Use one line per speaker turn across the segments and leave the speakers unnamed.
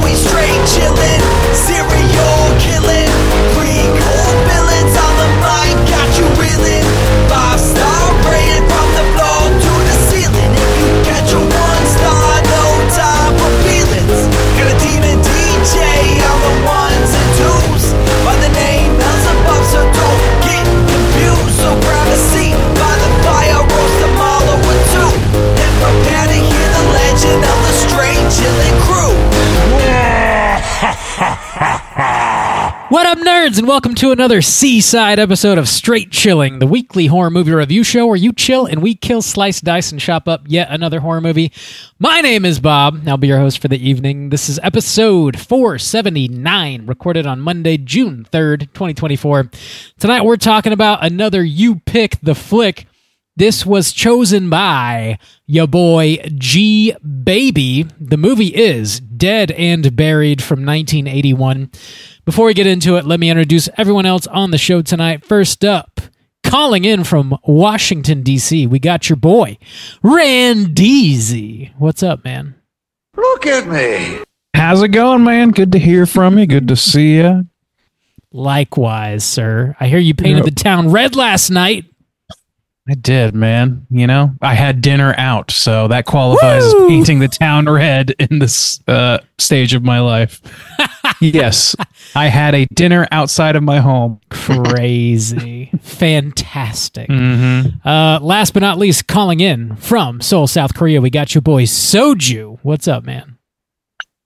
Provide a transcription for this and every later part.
we straight chillin', serial killing, Greek old villains on the mic, got you reeling. 5-star rated from the floor to the ceiling. If you catch a 1-star, no time for feelings. Got a demon DJ on the ones and twos, by the name Beelzebub, so don't get confused. So grab a seat by the fire, roast a marlow or two, and prepare to hear the legend of the straight chillin' crew.
What up, nerds, and welcome to another Seaside episode of Straight Chilling, the weekly horror movie review show where you chill and we kill, slice, dice, and chop up yet another horror movie. My name is Bob, and I'll be your host for the evening. This is episode 479, recorded on Monday, June 3rd, 2024. Tonight we're talking about another You Pick the Flick. This was chosen by ya boy G Baby. The movie is Dead and Buried from 1981. Before we get into it, let me introduce everyone else on the show tonight. First up, calling in from Washington, D.C., we got your boy, Randeezy. What's up, man?
Look at me.
How's it going, man? Good to hear from you. Good to see you.
Likewise, sir. I hear you painted the town red last night.
I did, man. You know, I had dinner out, so that qualifies as painting the town red in this stage of my life. Yes, I had a dinner outside of my home.
Crazy. Fantastic.
Mm-hmm.
Last but not least, calling in from Seoul, South Korea, we got your boy Soju. What's up, man?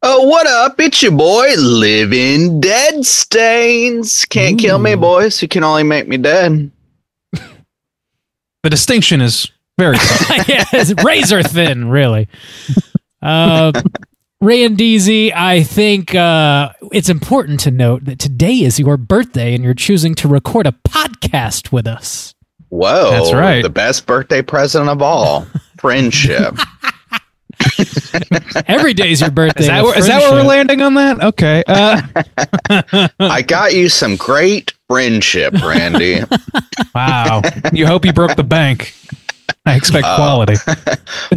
Oh, what up? It's your boy, Living Dead Stains. Can't kill me, boys. You can only make me dead.
The distinction is very subtle.
Yeah, it's razor thin, really. Randeezy, I think it's important to note that today is your birthday and you're choosing to record a podcast with us.
Whoa.
That's right.
The best birthday present of all. Friendship.
Every day's your birthday.
Is that where we're landing on that? Okay.
I got you some great friendship, Randy.
Wow. You hope you broke the bank. I expect quality.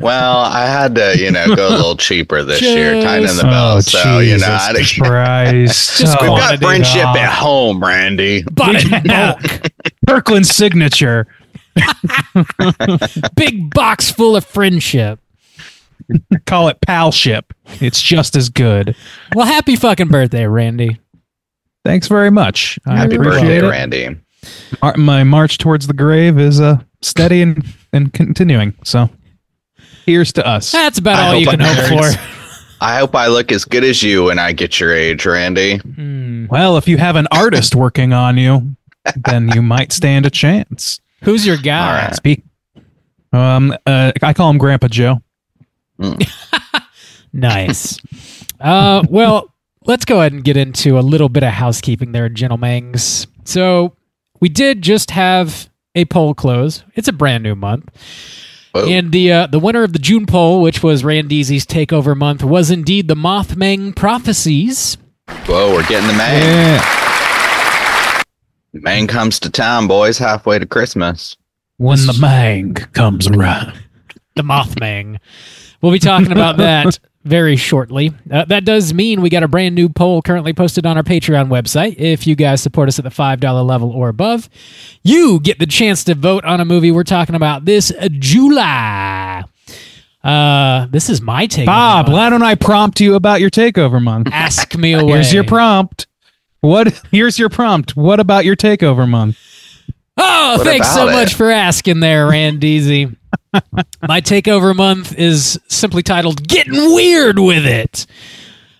Well, I had to, go a little cheaper this year, tighten the belt. So,
Jesus Christ.
We've got friendship at home, Randy.
Bought it in bulk.
Kirkland's signature.
Big box full of friendship.
Call it palship. It's just as good.
Well, happy fucking birthday, Randy.
Thanks very much.
Happy birthday, Randy.
My march towards the grave is steady and continuing. So, here's to us.
That's about all you can hope for.
I hope I look as good as you when I get your age, Randy.
Well, if you have an artist working on you, then you might stand a chance.
Who's your guy?
Right. I call him Grandpa Joe.
Nice. Well, let's go ahead and get into a little bit of housekeeping there, gentlemen's. So we did just have a poll close. It's a brand new month.
Whoa.
And the winner of the June poll, which was Randeezy's Takeover Month, was indeed the Mothman Prophecies.
Whoa, we're getting the Mang.
Yeah.
Mang comes to town, boys, halfway to Christmas.
When the Mang comes around.
The Mothman. We'll be talking about that very shortly. That does mean we got a brand new poll currently posted on our Patreon website. If you guys support us at the $5 level or above, you get the chance to vote on a movie we're talking about this July. This is my takeover
Bob,
month.
why don't I prompt you about your takeover month?
Ask me away.
Here's your prompt. Here's your prompt. What about your takeover month?
Oh,
What
thanks so
about
much
it?
for asking there, Randeezy. My takeover month is simply titled Getting Weird With It.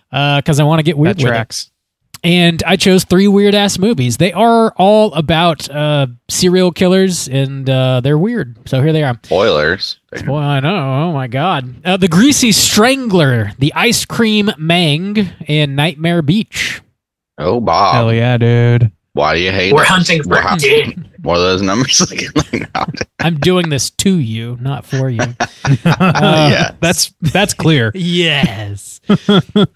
Because I want to get weird
That
with
tracks.
it. And I chose 3 weird-ass movies. They are all about serial killers, and they're weird. So here they are.
Spoilers.
Well, I know. Oh, my God. The Greasy Strangler, The Ice Cream Mang, and Nightmare Beach.
Oh, Bob.
Hell yeah, dude.
Why do you hate
We're
us?
hunting for dead.
What are those numbers looking like now?
I'm doing this to you, not for you.
Yeah.
That's clear.
Yes.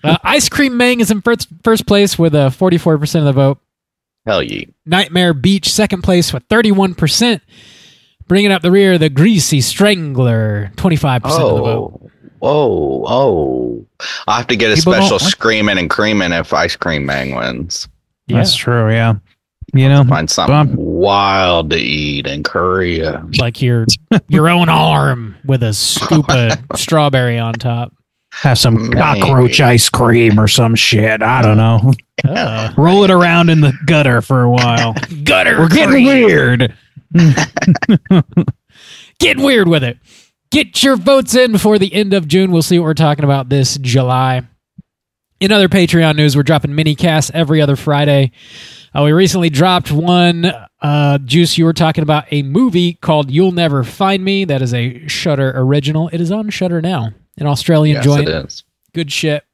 Ice Cream Mang is in first place with 44% of the vote.
Hell yeah.
Nightmare Beach, second place with 31%. Bringing up the rear, the Greasy Strangler, 25% of the vote.
Whoa, oh. I'll have to get a
People
special
don't like-
screaming and creaming if Ice Cream Man wins.
That's true, yeah. You know,
Find something wild to eat in Korea.
Like your own arm with a scoop of strawberry on top.
have some
Maybe.
cockroach ice cream or some shit. I don't know. Roll it around in the gutter for a while.
Gutter.
We're getting weird.
Getting weird with it. Get your votes in before the end of June. We'll see what we're talking about this July. In other Patreon news, we're dropping mini casts every other Friday. We recently dropped one. Juice, you were talking about a movie called You'll Never Find Me. That is a Shudder original. It is on Shudder now. An Australian joint.
Yes, it is.
Good shit.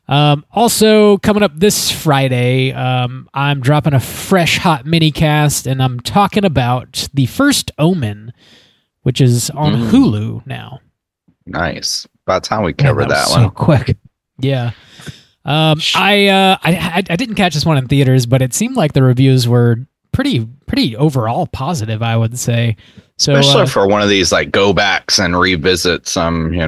Also, coming up this Friday, I'm dropping a fresh, hot mini cast, and I'm talking about The First Omen, which is on Hulu now.
Nice. About time we covered that
so
one.
quick.
Yeah. I didn't catch this one in theaters, but it seemed like the reviews were pretty overall positive, I would say. So
Especially for one of these like go backs and revisit some,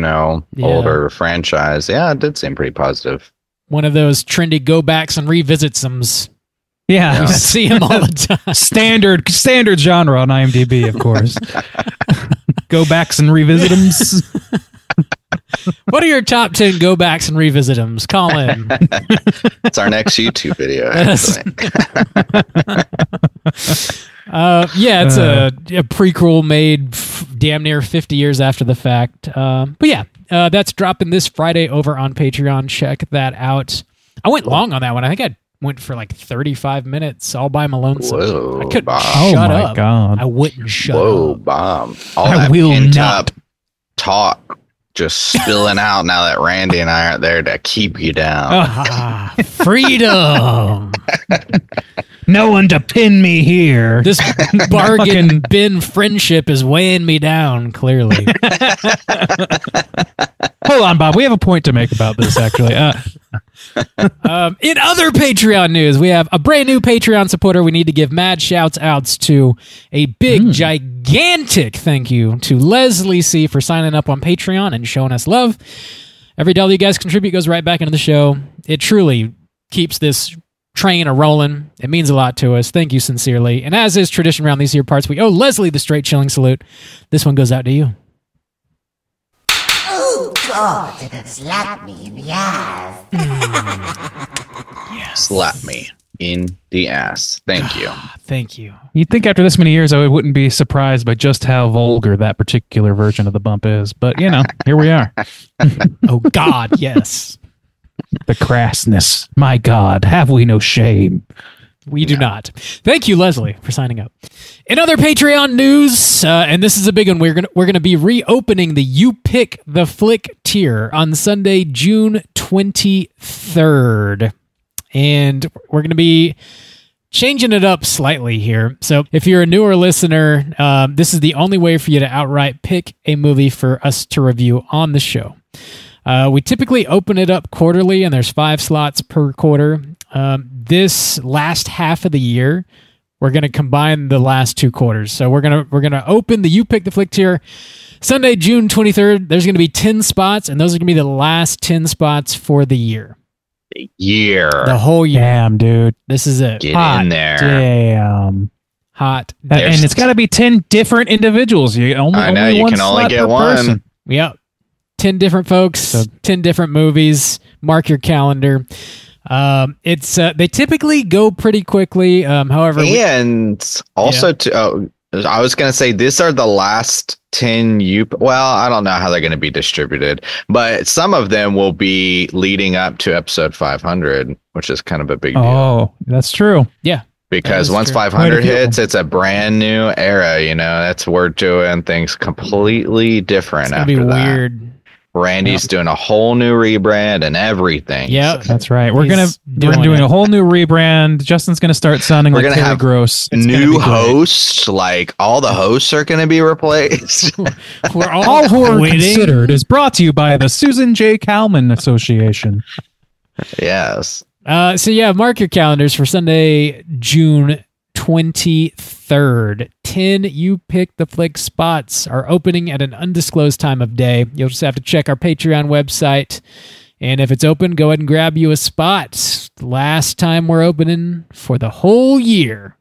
older franchise. Yeah, it did seem pretty positive.
One of those trendy go backs and revisits them.
Yeah.
You see him all the time.
Standard genre on IMDb, of course. Go backs and revisit them.
What are your top 10 go backs and revisit them? Call in.
It's our next YouTube video, actually.
It's a prequel made damn near 50 years after the fact. That's dropping this Friday over on Patreon. Check that out. I went long on that one. I think I went for like 35 minutes all by my lonesome.
Whoa,
I couldn't
Bob.
shut
Oh my
up.
God.
I wouldn't shut
Whoa,
up.
bomb. All
I
that
will
pent
not.
up talk just spilling out now that Randy and I aren't there to keep you down.
Freedom.
No one to pin me here.
This bargain bin friendship is weighing me down, clearly.
Hold on, Bob. We have a point to make about this, actually.
In other Patreon news, we have a brand new Patreon supporter we need to give mad shouts outs to. A big, gigantic thank you to Leslie C. for signing up on Patreon and showing us love. Every dollar you guys contribute goes right back into the show. It truly keeps this train a-rolling. It means a lot to us. Thank you sincerely. And as is tradition around these here parts, we owe Leslie the straight chilling salute. This one goes out to you.
Oh, God, slap me in the ass.
Slap me in the ass. Thank you.
Thank you.
You'd think after this many years I wouldn't be surprised by just how vulgar that particular version of the bump is. But, here we are.
Oh, God, yes.
The crassness. My God, have we no shame?
We do not. Thank you, Leslie, for signing up. In other Patreon news, and this is a big one, we're gonna be reopening the You Pick the Flick tier on Sunday, June 23rd, and we're gonna be changing it up slightly here. So, if you're a newer listener, this is the only way for you to outright pick a movie for us to review on the show. We typically open it up quarterly, and there's 5 slots per quarter. This last half of the year, we're going to combine the last 2 quarters. So we're gonna open the You Pick the Flick tier Sunday, June 23rd. There's going to be 10 spots, and those are going to be the last 10 spots for the year. The whole year.
Damn, dude.
This is it.
Get
Hot
in there.
Damn.
Hot.
And it's got to be 10 different indivials.
I know, you can only get one.
Person.
Yep. 10 different folks, 10 different movies. Mark your calendar. They typically go pretty quickly. However,
I was going to say these are the last 10 I don't know how they're going to be distributed, but some of them will be leading up to episode 500, which is kind of a big deal.
Oh, that's true.
Yeah.
Because once
true.
500 hits, it's a brand new era. That's we're doing things completely different
It's gonna
after
be
that.
Weird.
Randy's doing a whole new rebrand and everything.
Yeah,
That's right. We're
He's
doing
doing
a
it.
whole new rebrand. Justin's gonna start sounding
We're
like
gonna
Terry
have
Gross. It's gonna
New
be great.
hosts, like all the hosts are going to be replaced.
We're
All Horror
quitting.
Considered is brought to you by the Susan J. Kalman Association.
Yes.
Mark your calendars for Sunday, June 23rd. 10 You Pick the Flick spots are opening at an undisclosed time of day. You'll just have to check our Patreon website. And if it's open, go ahead and grab you a spot. Last time we're opening for the whole year.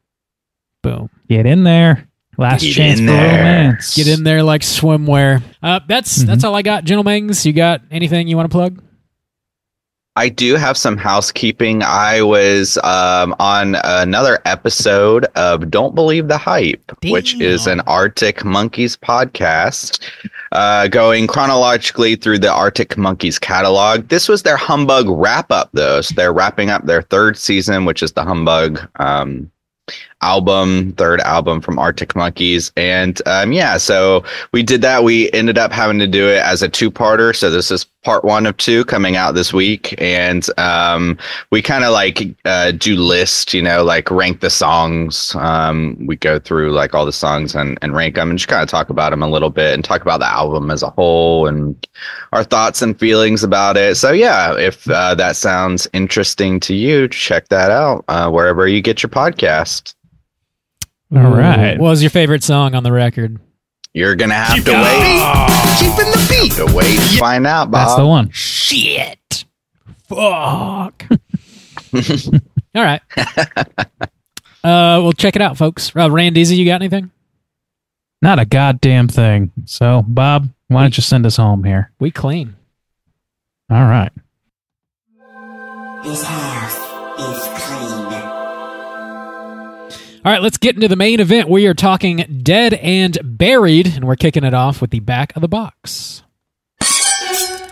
Boom.
Get in there. Last chance for romance.
Get in there like swimwear. That's all I got, gentlemen. You got anything you want to plug?
I do have some housekeeping. I was on another episode of Don't Believe the Hype, which is an Arctic Monkeys podcast, going chronologically through the Arctic Monkeys catalog. This was their Humbug wrap-up, though. So they're wrapping up their third season, which is the Humbug third album from Arctic Monkeys. And so we did that. We ended up having to do it as a two-parter. So this is part 1 of 2 coming out this week. And we kind of do lists, rank the songs. We go through all the songs and rank them and just kind of talk about them a little bit and talk about the album as a whole and our thoughts and feelings about it. So yeah, if that sounds interesting to you, check that out wherever you get your podcast.
All right. What was your favorite song on the record?
You're going to have to wait. Keeping the beat. To wait to find out, Bob.
That's the one.
Shit. Fuck. All right. We'll check it out, folks. Randeezy, you got anything?
Not a goddamn thing. So, Bob, why don't you send us home here?
We clean.
All right.
This house is clean.
All right, let's get into the main event. We are talking Dead and Buried, and we're kicking it off with the back of the box.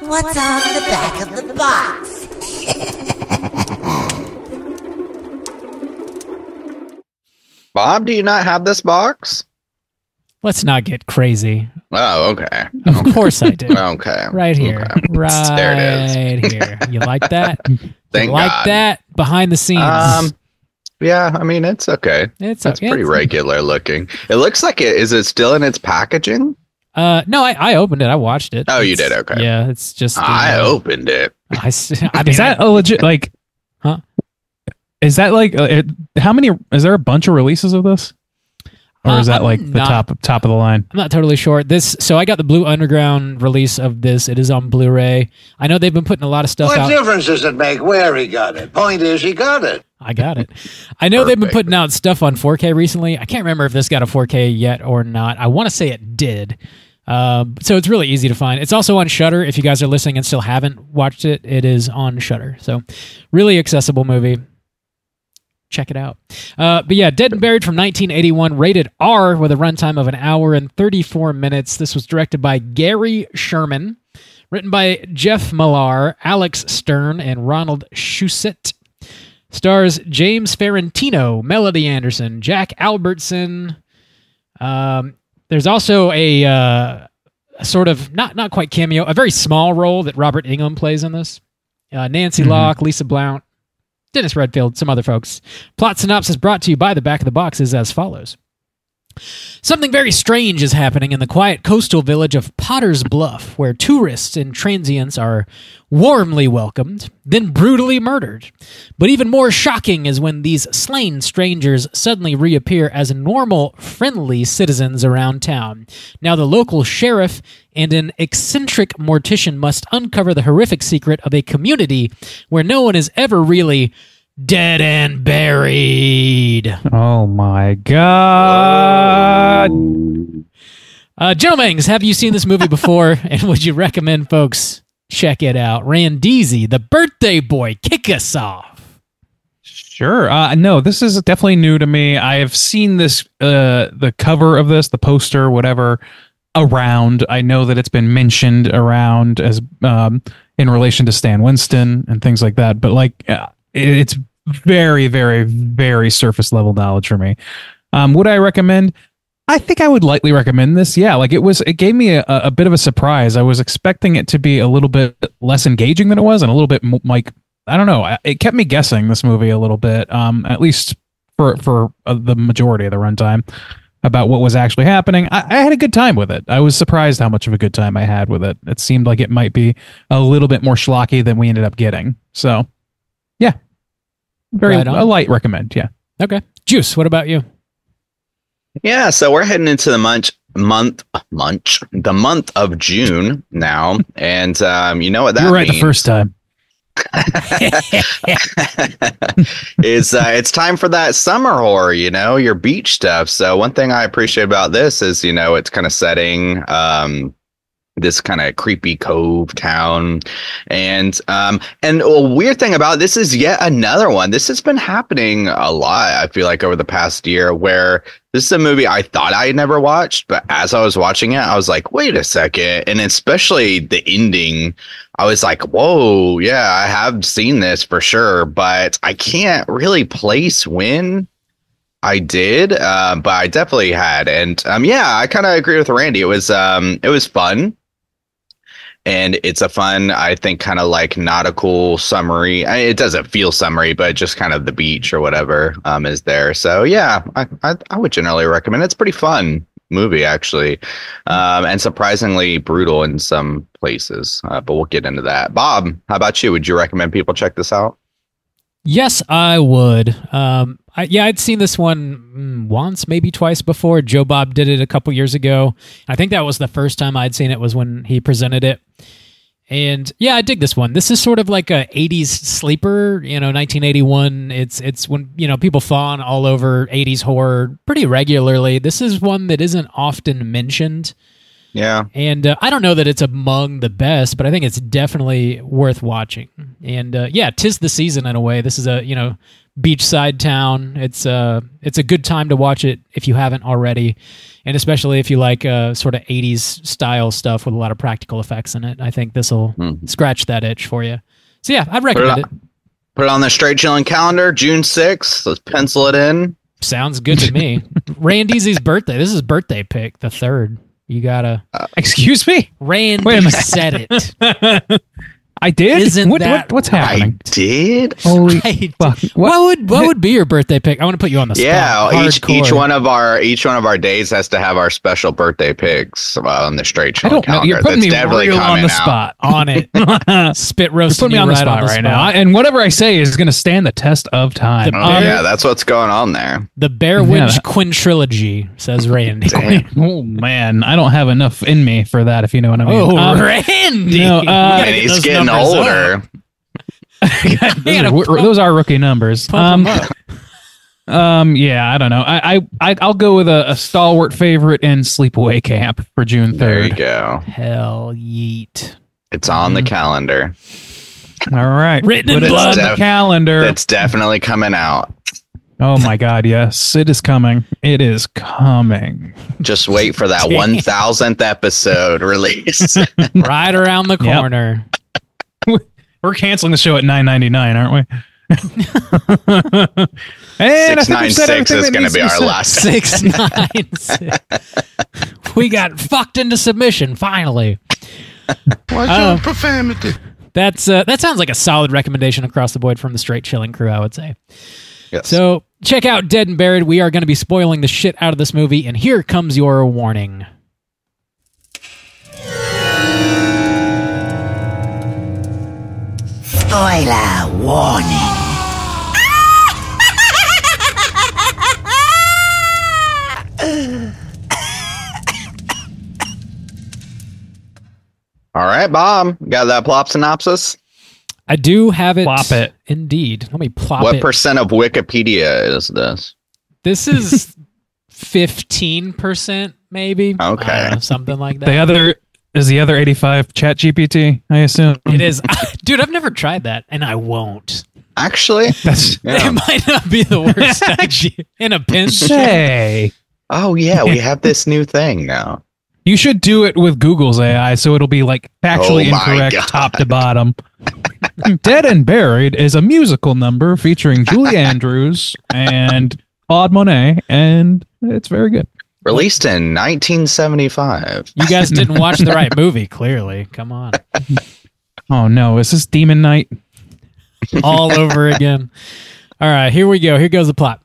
What's on the back of the box?
Bob, do you not have this box?
Let's not get crazy.
Oh, okay.
Of course I do.
Okay.
Right here.
Okay.
Right
there it is.
here. You like that?
Thank
you like
God.
that? Behind the scenes.
Yeah, I mean, it's okay.
It's
pretty regular looking. It looks like it. Is it still in its packaging?
No, I opened it. I watched it.
Oh, you did? Okay.
Yeah, it's just...
I opened it.
Is that a legit,
Huh?
Is that how many, is there a bunch of releases of this? Or is that the top of the line?
I'm not totally sure. So I got the Blue Underground release of this. It is on Blu-ray. I know they've been putting a lot of stuff out.
What difference does it make where he got it? Point is, he got it.
I got it. I know they've been putting out stuff on 4K recently. I can't remember if this got a 4K yet or not. I want to say it did. So it's really easy to find. It's also on Shudder. If you guys are listening and still haven't watched it, it is on Shudder. So really accessible movie. Check it out. But yeah, Dead and Buried from 1981, rated R with a runtime of 1 hour and 34 minutes. This was directed by Gary Sherman, written by Jeff Millar, Alex Stern, and Ronald Shusett. Stars James Ferrantino, Melody Anderson, Jack Albertson. There's also a sort of, not quite cameo, a very small role that Robert Englund plays in this. Nancy Locke, Lisa Blount, Dennis Redfield, some other folks. Plot synopsis brought to you by the back of the box is as follows. Something very strange is happening in the quiet coastal village of Potter's Bluff, where tourists and transients are warmly welcomed, then brutally murdered. But even more shocking is when these slain strangers suddenly reappear as normal, friendly citizens around town. Now the local sheriff and an eccentric mortician must uncover the horrific secret of a community where no one is ever really dead and buried.
Oh my God.
Gentlemen, have you seen this movie before? And would you recommend folks check it out? Randeezy, the birthday boy, kick us off.
Sure. No, this is definitely new to me. I have seen this, the cover of this, the poster, whatever, around. I know that it's been mentioned around as in relation to Stan Winston and things like that. But it's very, very, very surface level knowledge for me. Would I recommend? I think I would lightly recommend this. Yeah, it gave me a bit of a surprise. I was expecting it to be a little bit less engaging than it was, and a little bit I don't know. It kept me guessing, this movie, a little bit, at least for the majority of the runtime, about what was actually happening. I had a good time with it. I was surprised how much of a good time I had with it. It seemed like it might be a little bit more schlocky than we ended up getting. So, yeah. A light recommend, yeah.
Okay. Juice, what about you?
Yeah, so we're heading into the month of June now, and you know what that
You were right
means.
the first time.
It's time for that summer horror, your beach stuff. So one thing I appreciate about this is, it's kind of setting this kind of creepy cove town. And a weird thing about this is yet another one. This has been happening a lot, I feel like, over the past year, where this is a movie I thought I had never watched, but as I was watching it, I was like, wait a second. And especially the ending, I was like, whoa, yeah, I have seen this for sure, but I can't really place when I did, but I definitely had. And yeah, I kind of agree with Randy. It was fun. And it's a fun, I think, kind of like nautical summery. It doesn't feel summery, but just kind of the beach or whatever is there. So yeah, I would generally recommend it. It's a pretty fun movie, actually, and surprisingly brutal in some places. But we'll get into that. Bob, how about you? Would you recommend people check this out?
Yes, I would. I'd seen this one once, maybe twice before. Joe Bob did it a couple years ago. I think that was the first time I'd seen it was when he presented it. And yeah, I dig this one. This is sort of like a 80s sleeper, 1981. It's when, people fawn all over 80s horror pretty regularly. This is one that isn't often mentioned.
Yeah.
And I don't know that it's among the best, but I think it's definitely worth watching. And yeah, 'tis the season in a way. This is a, beachside town. It's a good time to watch it if you haven't already. And especially if you like sort of 80s style stuff with a lot of practical effects in it. I think this will scratch that itch for you. So yeah, I'd recommend it.
Put it on the Straight Chilling calendar, June 6th. Let's pencil it in.
Sounds good to me. Randy's birthday. This is his birthday pick, the 3rd. You gotta...
excuse me?
Randy said it.
I did?
Isn't
I
what's happening?
did?
Holy fuck.
What would be your birthday pick? I want to put you on the spot.
Yeah, each
Hardcore.
one of our days has to have our special birthday picks on the Straight
I
Chilling
don't know.
calendar.
You're putting
That's
me real on the spot.
On it. Spit roasting
Put me
you
on the
right
spot
on the
right now. And whatever I say is going to stand the test of time.
Yeah, that's what's going on there.
The Bear Witch quintrilogy, says Randy.
Oh, man. I don't have enough in me for that, if you know what I mean.
Oh, Randy!
No,
And he's getting older.
Those are rookie numbers. Yeah, I don't know. I'll go with a stalwart favorite in Sleepaway Camp for June 3rd.
There you go.
Hell yeet.
It's on the calendar.
All right.
Written in
Put it
blood.
on the calendar.
It's definitely coming out.
Oh my God, yes. It is coming. It is coming.
Just wait for that 1000th episode release.
Right around the corner.
We're canceling the show at $9.99, aren't we? And
696 is going to be our last.
696. We got fucked into submission finally.
What's your profanity?
That sounds like a solid recommendation across the board from the Straight Chilling crew, I would say.
Yes.
So check out Dead and Buried. We are going to be spoiling the shit out of this movie, and here comes your warning.
Spoiler warning.
All right, Bob, got that plot synopsis?
I do have it.
Plop it.
Indeed. Let me plop
What
it.
percent of Wikipedia is this?
This is 15%, maybe.
Okay.
I don't know, something like that.
The other 85 ChatGPT, I assume.
It is. Dude, I've never tried that, and I won't.
Actually,
It might not be the worst idea. In a pinch.
Say.
oh yeah, we have this new thing now.
You should do it with Google's AI, so it'll be like factually
Oh my
incorrect
God.
top to bottom. Dead and Buried is a musical number featuring Julie Andrews and Claude Monet, and it's very good.
Released in 1975.
You guys didn't watch the right movie, clearly. Come on.
Oh no, is this Demon Night?
All over again. All right, here we go. Here goes the plot.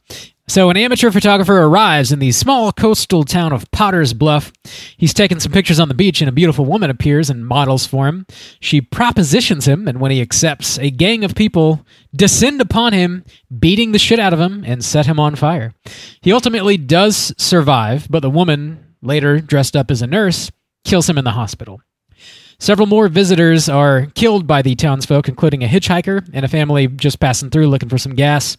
So an amateur photographer arrives in the small coastal town of Potter's Bluff. He's taking some pictures on the beach, and a beautiful woman appears and models for him. She propositions him, and when he accepts, a gang of people descend upon him, beating the shit out of him and set him on fire. He ultimately does survive, but the woman, later dressed up as a nurse, kills him in the hospital. Several more visitors are killed by the townsfolk, including a hitchhiker and a family just passing through looking for some gas.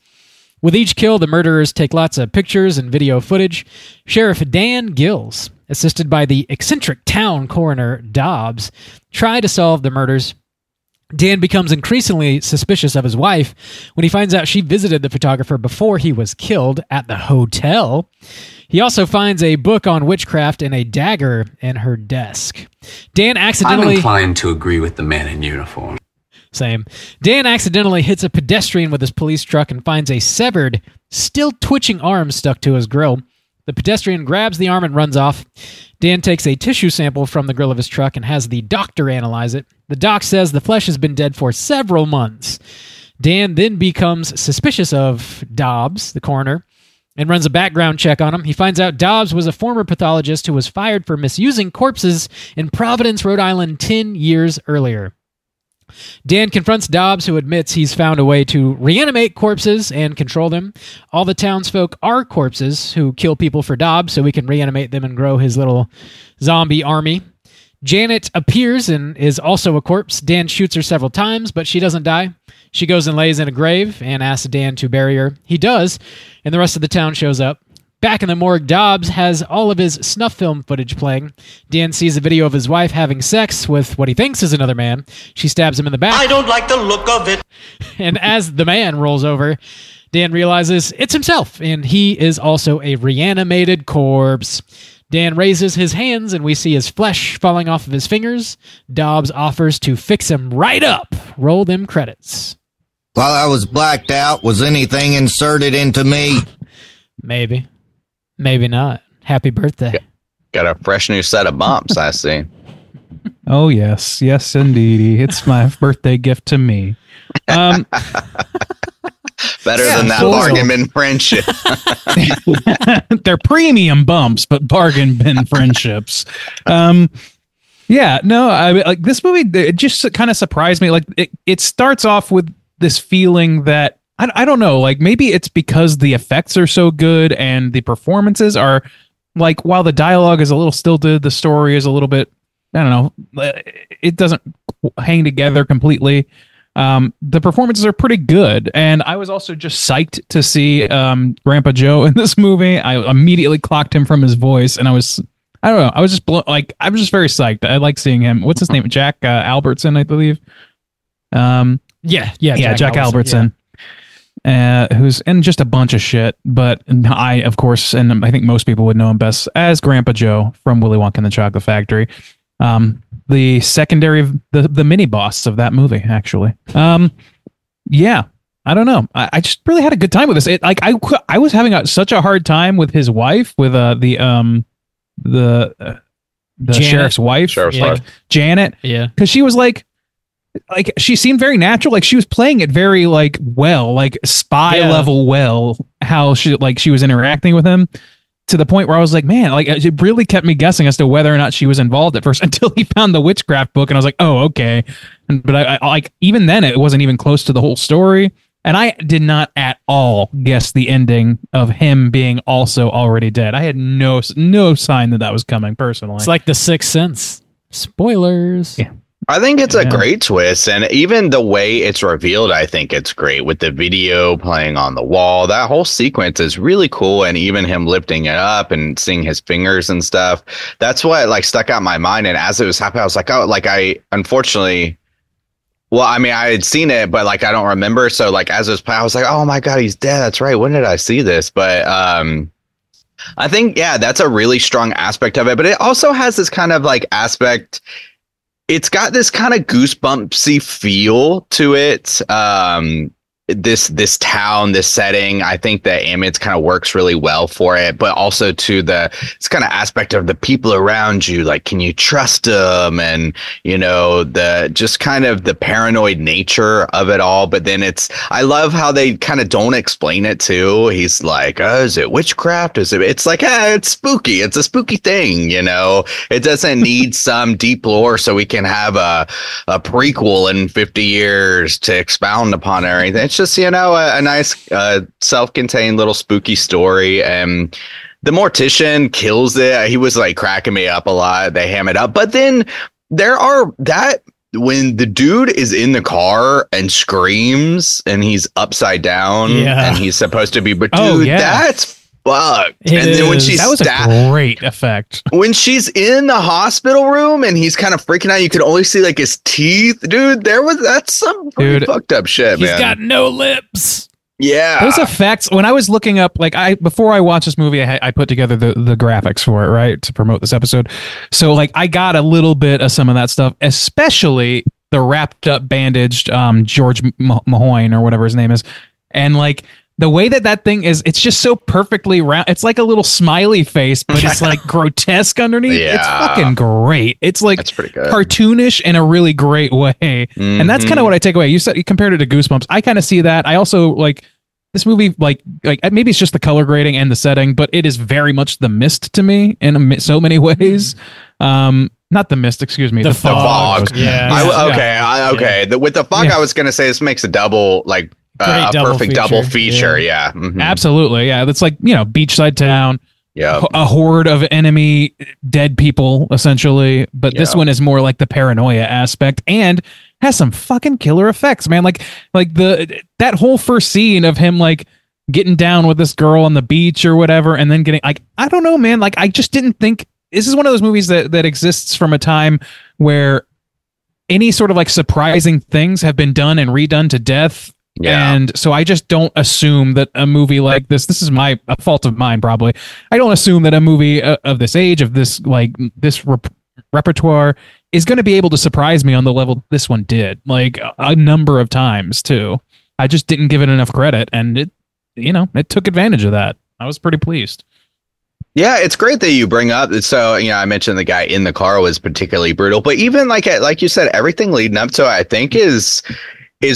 With each kill, the murderers take lots of pictures and video footage. Sheriff Dan Gillis, assisted by the eccentric town coroner Dobbs, try to solve the murders. Dan becomes increasingly suspicious of his wife when he finds out she visited the photographer before he was killed at the hotel. He also finds a book on witchcraft and a dagger in her desk. Dan accidentally...
I'm inclined to agree with the man in uniform.
Same. Dan accidentally hits a pedestrian with his police truck and finds a severed, still twitching arm stuck to his grill. The pedestrian grabs the arm and runs off. Dan takes a tissue sample from the grill of his truck and has the doctor analyze it. The doc says the flesh has been dead for several months. Dan then becomes suspicious of Dobbs, the coroner, and runs a background check on him. He finds out Dobbs was a former pathologist who was fired for misusing corpses in Providence, Rhode Island 10 years earlier. Dan confronts Dobbs, who admits he's found a way to reanimate corpses and control them. All the townsfolk are corpses who kill people for Dobbs so he can reanimate them and grow his little zombie army. Janet appears and is also a corpse. Dan shoots her several times, but she doesn't die. She goes and lays in a grave and asks Dan to bury her. He does, and the rest of the town shows up. Back in the morgue, Dobbs has all of his snuff film footage playing. Dan sees a video of his wife having sex with what he thinks is another man. She stabs him in the back.
I don't like the look of it.
And as the man rolls over, Dan realizes it's himself, and he is also a reanimated corpse. Dan raises his hands, and we see his flesh falling off of his fingers. Dobbs offers to fix him right up. Roll them credits.
While I was blacked out, was anything inserted into me?
Maybe. Maybe not. Happy birthday.
Got a fresh new set of bumps, I see.
Oh, yes. Yes, indeed. It's my birthday gift to me.
Better than that bargain bin friendship.
They're premium bumps, but bargain bin friendships. Yeah, no, like this movie, it just kind of surprised me. Like it starts off with this feeling that I don't know, like maybe it's because the effects are so good and the performances are like, while the dialogue is a little stilted, the story is a little bit, I don't know, it doesn't hang together completely. The performances are pretty good, and I was also just psyched to see Grandpa Joe in this movie. I immediately clocked him from his voice, and I don't know, I was just I was just very psyched. I like seeing him. What's his name? Jack Albertson, I believe. Jack Albertson. Who's in just a bunch of shit, but I, of course, and I think most people would know him best as Grandpa Joe from Willy Wonka and the Chocolate Factory. The secondary, the mini boss of that movie, actually. Yeah, I don't know. I just really had a good time with this. I was having such a hard time with his wife, with the sheriff's wife, Janet.
Yeah,
because she was like she seemed very natural. Like she was playing it very well, like spy level well. How she was interacting with him, to the point where I was like, man, like it really kept me guessing as to whether or not she was involved at first, until he found the witchcraft book, and I was like, oh, okay. But I like, even then it wasn't even close to the whole story, and I did not at all guess the ending of him being also already dead. I had no sign that was coming personally.
It's like The Sixth Sense. Spoilers.
Yeah.
I think it's a great twist, and even the way it's revealed, I think it's great, with the video playing on the wall. That whole sequence is really cool, and even him lifting it up and seeing his fingers and stuff. That's what stuck out in my mind. And as it was happening, I was like, oh, I unfortunately, well, I mean, I had seen it, but I don't remember. So as it was playing, I was like, oh my God, he's dead. That's right. When did I see this? But I think, that's a really strong aspect of it. But it also has this kind of aspect. It's got this kind of goosebumpsy feel to it. this town, this setting. I think the ambience kind of works really well for it, but also to this kind of aspect of the people around you, like, can you trust them? And, you know, the just kind of the paranoid nature of it all. But then I love how they kind of don't explain it too. He's like, oh, is it witchcraft? It's like, it's spooky. It's a spooky thing, you know, it doesn't need some deep lore so we can have a prequel in 50 years to expound upon it or anything. It's just, you know, a nice self-contained little spooky story. And the mortician kills it. He was like cracking me up a lot. They ham it up. But then when the dude is in the car and screams and he's upside down and he's supposed to be, but dude, that's fucked. Then when that was a
great effect.
When she's in the hospital room and he's kind of freaking out, you could only see like his teeth, dude. That's some pretty fucked up shit, man.
He's got no lips.
Yeah,
those effects. When I was looking up, like before I watched this movie, I put together the graphics for it, right, to promote this episode. So like I got a little bit of some of that stuff, especially the wrapped up, bandaged George Mahoyne or whatever his name is, and like. The way that thing is, it's just so perfectly round. It's like a little smiley face, but it's like grotesque underneath.
Yeah.
It's fucking great. It's like
pretty good.
Cartoonish in a really great way. Mm-hmm. And that's kind of what I take away. You said you compared it to Goosebumps. I kind of see that. I also like this movie, like maybe it's just the color grading and the setting, but it is very much The Mist to me in so many ways. Not The Mist, excuse me.
The Fog.
Yeah. Okay. With The Fog, I was going to say this makes a double, like, a perfect double feature. Yeah. Mm-hmm.
Absolutely. Yeah. That's like, you know, beachside town.
Yeah.
A horde of enemy dead people, essentially. But this one is more like the paranoia aspect and has some fucking killer effects, man. Like that whole first scene of him like getting down with this girl on the beach or whatever, and then getting like, I don't know, man. Like I just didn't think this is one of those movies that exists from a time where any sort of like surprising things have been done and redone to death. Yeah. And so I just don't assume that a movie like this is a fault of mine, probably. I don't assume that a movie of this age, of this, like this repertoire is going to be able to surprise me on the level this one did, like a number of times too. I just didn't give it enough credit, and it took advantage of that. I was pretty pleased.
Yeah, it's great that you bring up. So, I mentioned the guy in the car was particularly brutal, but even like you said, everything leading up to it, I think is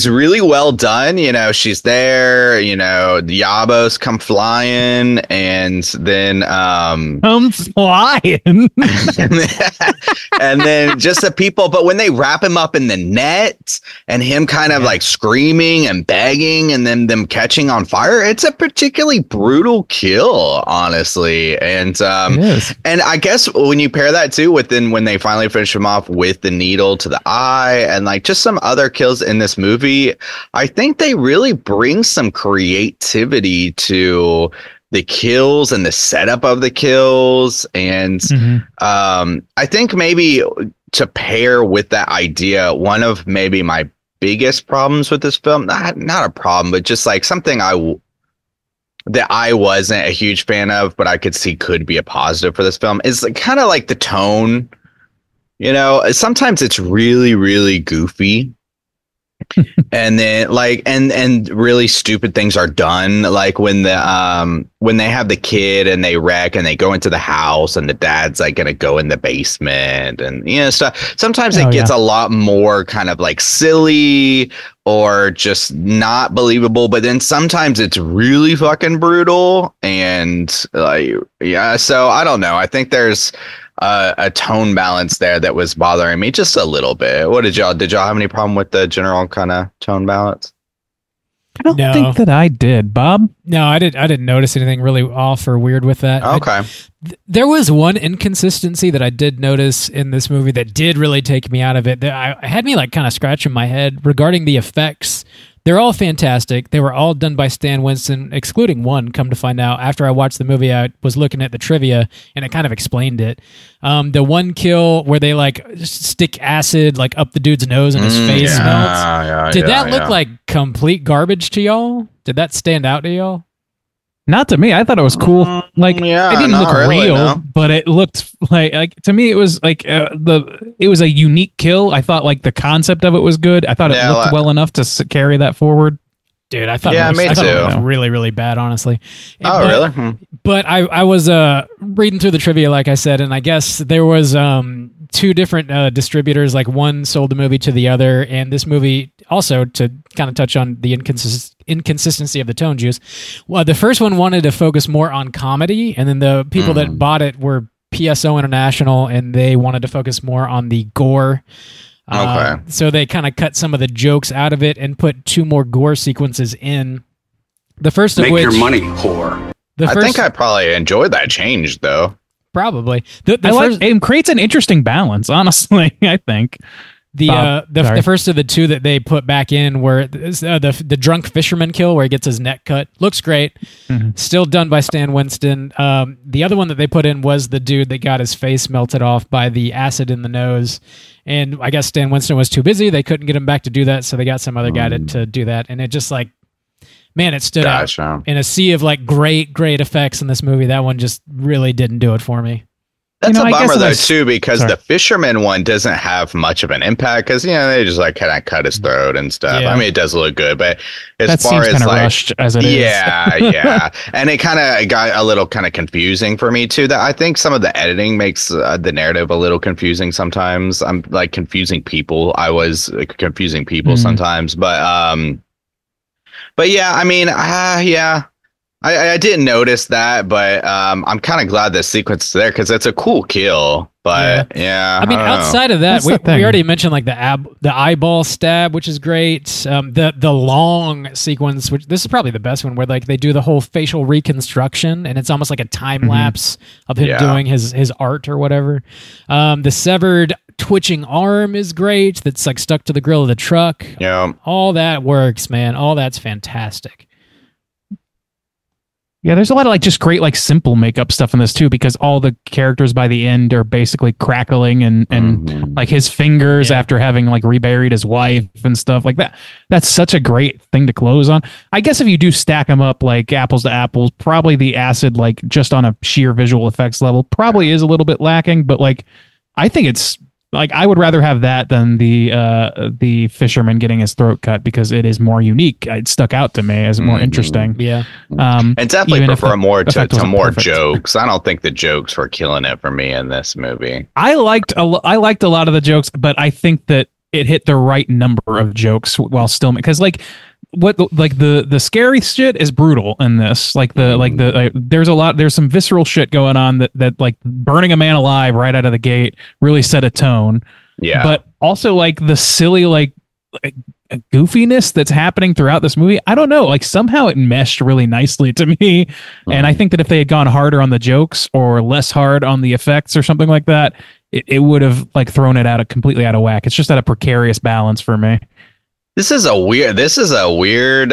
really well done. She's there, the Yabos come flying, and then
come flying.
And then just the people, but when they wrap him up in the net and him kind of like screaming and begging and then them catching on fire, it's a particularly brutal kill, honestly. And and I guess when you pair that too with then when they finally finish him off with the needle to the eye and like just some other kills in this movie, I think they really bring some creativity to the kills and the setup of the kills. And I think maybe to pair with that idea, one of maybe my biggest problems with this film, not a problem, but just like something that I wasn't a huge fan of, but I could see could be a positive for this film, is kind of like the tone. Sometimes it's really, really goofy. And then like and really stupid things are done, like when they have the kid and they wreck and they go into the house and the dad's like gonna go in the basement and stuff. Sometimes it gets a lot more kind of like silly or just not believable, but then sometimes it's really fucking brutal and so I don't know. I think there's a tone balance there that was bothering me just a little bit. What did y'all have any problem with the general kind of tone balance?
I don't think that I did, Bob.
No, I didn't notice anything really off or weird with that.
Okay.
There was one inconsistency that I did notice in this movie that did really take me out of it. I had me like kind of scratching my head regarding the effects. They're all fantastic. They were all done by Stan Winston, excluding one, come to find out. After I watched the movie, I was looking at the trivia, and it kind of explained it. The one kill where they like stick acid like up the dude's nose and his face melts. Did that look like complete garbage to y'all? Did that stand out to y'all?
Not to me. I thought it was cool. Like it didn't look really, real, but it looked like to me it was like it was a unique kill. I thought like the concept of it was good. I thought it looked well enough to carry that forward.
Dude, I thought,
Yeah,
it was,
me
I thought it
too.
was really, really bad, honestly.
Oh,
But-
really?
But I was reading through the trivia, like I said, and I guess there was two different distributors. Like one sold the movie to the other, and this movie also, to kind of touch on the inconsistency of the tone juice. Well, the first one wanted to focus more on comedy, and then the people that bought it were PSO International, and they wanted to focus more on the gore.
Okay.
So they kind of cut some of the jokes out of it and put two more gore sequences in. The first of
Make
which,
your money, whore.
I think I probably enjoyed that change, though.
probably the
I
first,
like it creates an interesting balance, honestly. I think
the
sorry.
first of the two that they put back in were the drunk fisherman kill where he gets his neck cut. Looks great. Still done by Stan Winston. The other one that they put in was the dude that got his face melted off by the acid in the nose. And I guess Stan Winston was too busy. They couldn't get him back to do that, so they got some other guy to do that. And it just like, man, it stood out in a sea of like great effects in this movie. That one just really didn't do it for me.
That's
I
a
guess
bummer, though,
that's-
too, because
sorry.
the fisherman one doesn't have much of an impact because, they just like kind of cut his throat and stuff.
Yeah.
I mean, it does look good, but as
that
far
seems
as
kind of
like,
rushed as it is.
yeah. And it kind of got a little kind of confusing for me, too. That I think some of the editing makes the narrative a little confusing sometimes. I'm like confusing people. I was confusing people sometimes, but yeah, I mean, yeah. I didn't notice that, but I'm kind of glad the sequence is there because it's a cool kill. But yeah,
I mean,
don't know.
outside of that,
That's
we
the thing.
already mentioned like the eyeball stab, which is great. The long sequence, which this is probably the best one, where like they do the whole facial reconstruction, and it's almost like a time lapse of him doing his art or whatever. The severed twitching arm is great. That's like stuck to the grill of the truck.
Yeah.
All that works, man. All that's fantastic.
Yeah, there's a lot of like just great like simple makeup stuff in this too, because all the characters by the end are basically crackling and like his fingers after having like reburied his wife and stuff like that. That's such a great thing to close on. I guess if you do stack them up like apples to apples, probably the acid, like just on a sheer visual effects level, probably is a little bit lacking. But like, I think it's like I would rather have that than the fisherman getting his throat cut because it is more unique. It stuck out to me as more interesting.
Yeah.
And definitely
even if
prefer
the
more
effect
to
wasn't
more
perfect.
jokes. I don't think the jokes were killing it for me in this movie.
I liked a lot of the jokes, but I think that it hit the right number of jokes while still because like the scary shit is brutal in this. Like there's some visceral shit going on that like burning a man alive right out of the gate really set a tone.
Yeah.
But also like the silly like goofiness that's happening throughout this movie. I don't know. Like somehow it meshed really nicely to me. And I think that if they had gone harder on the jokes or less hard on the effects or something like that, it would have like thrown it completely out of whack. It's just at a precarious balance for me.
This is a weird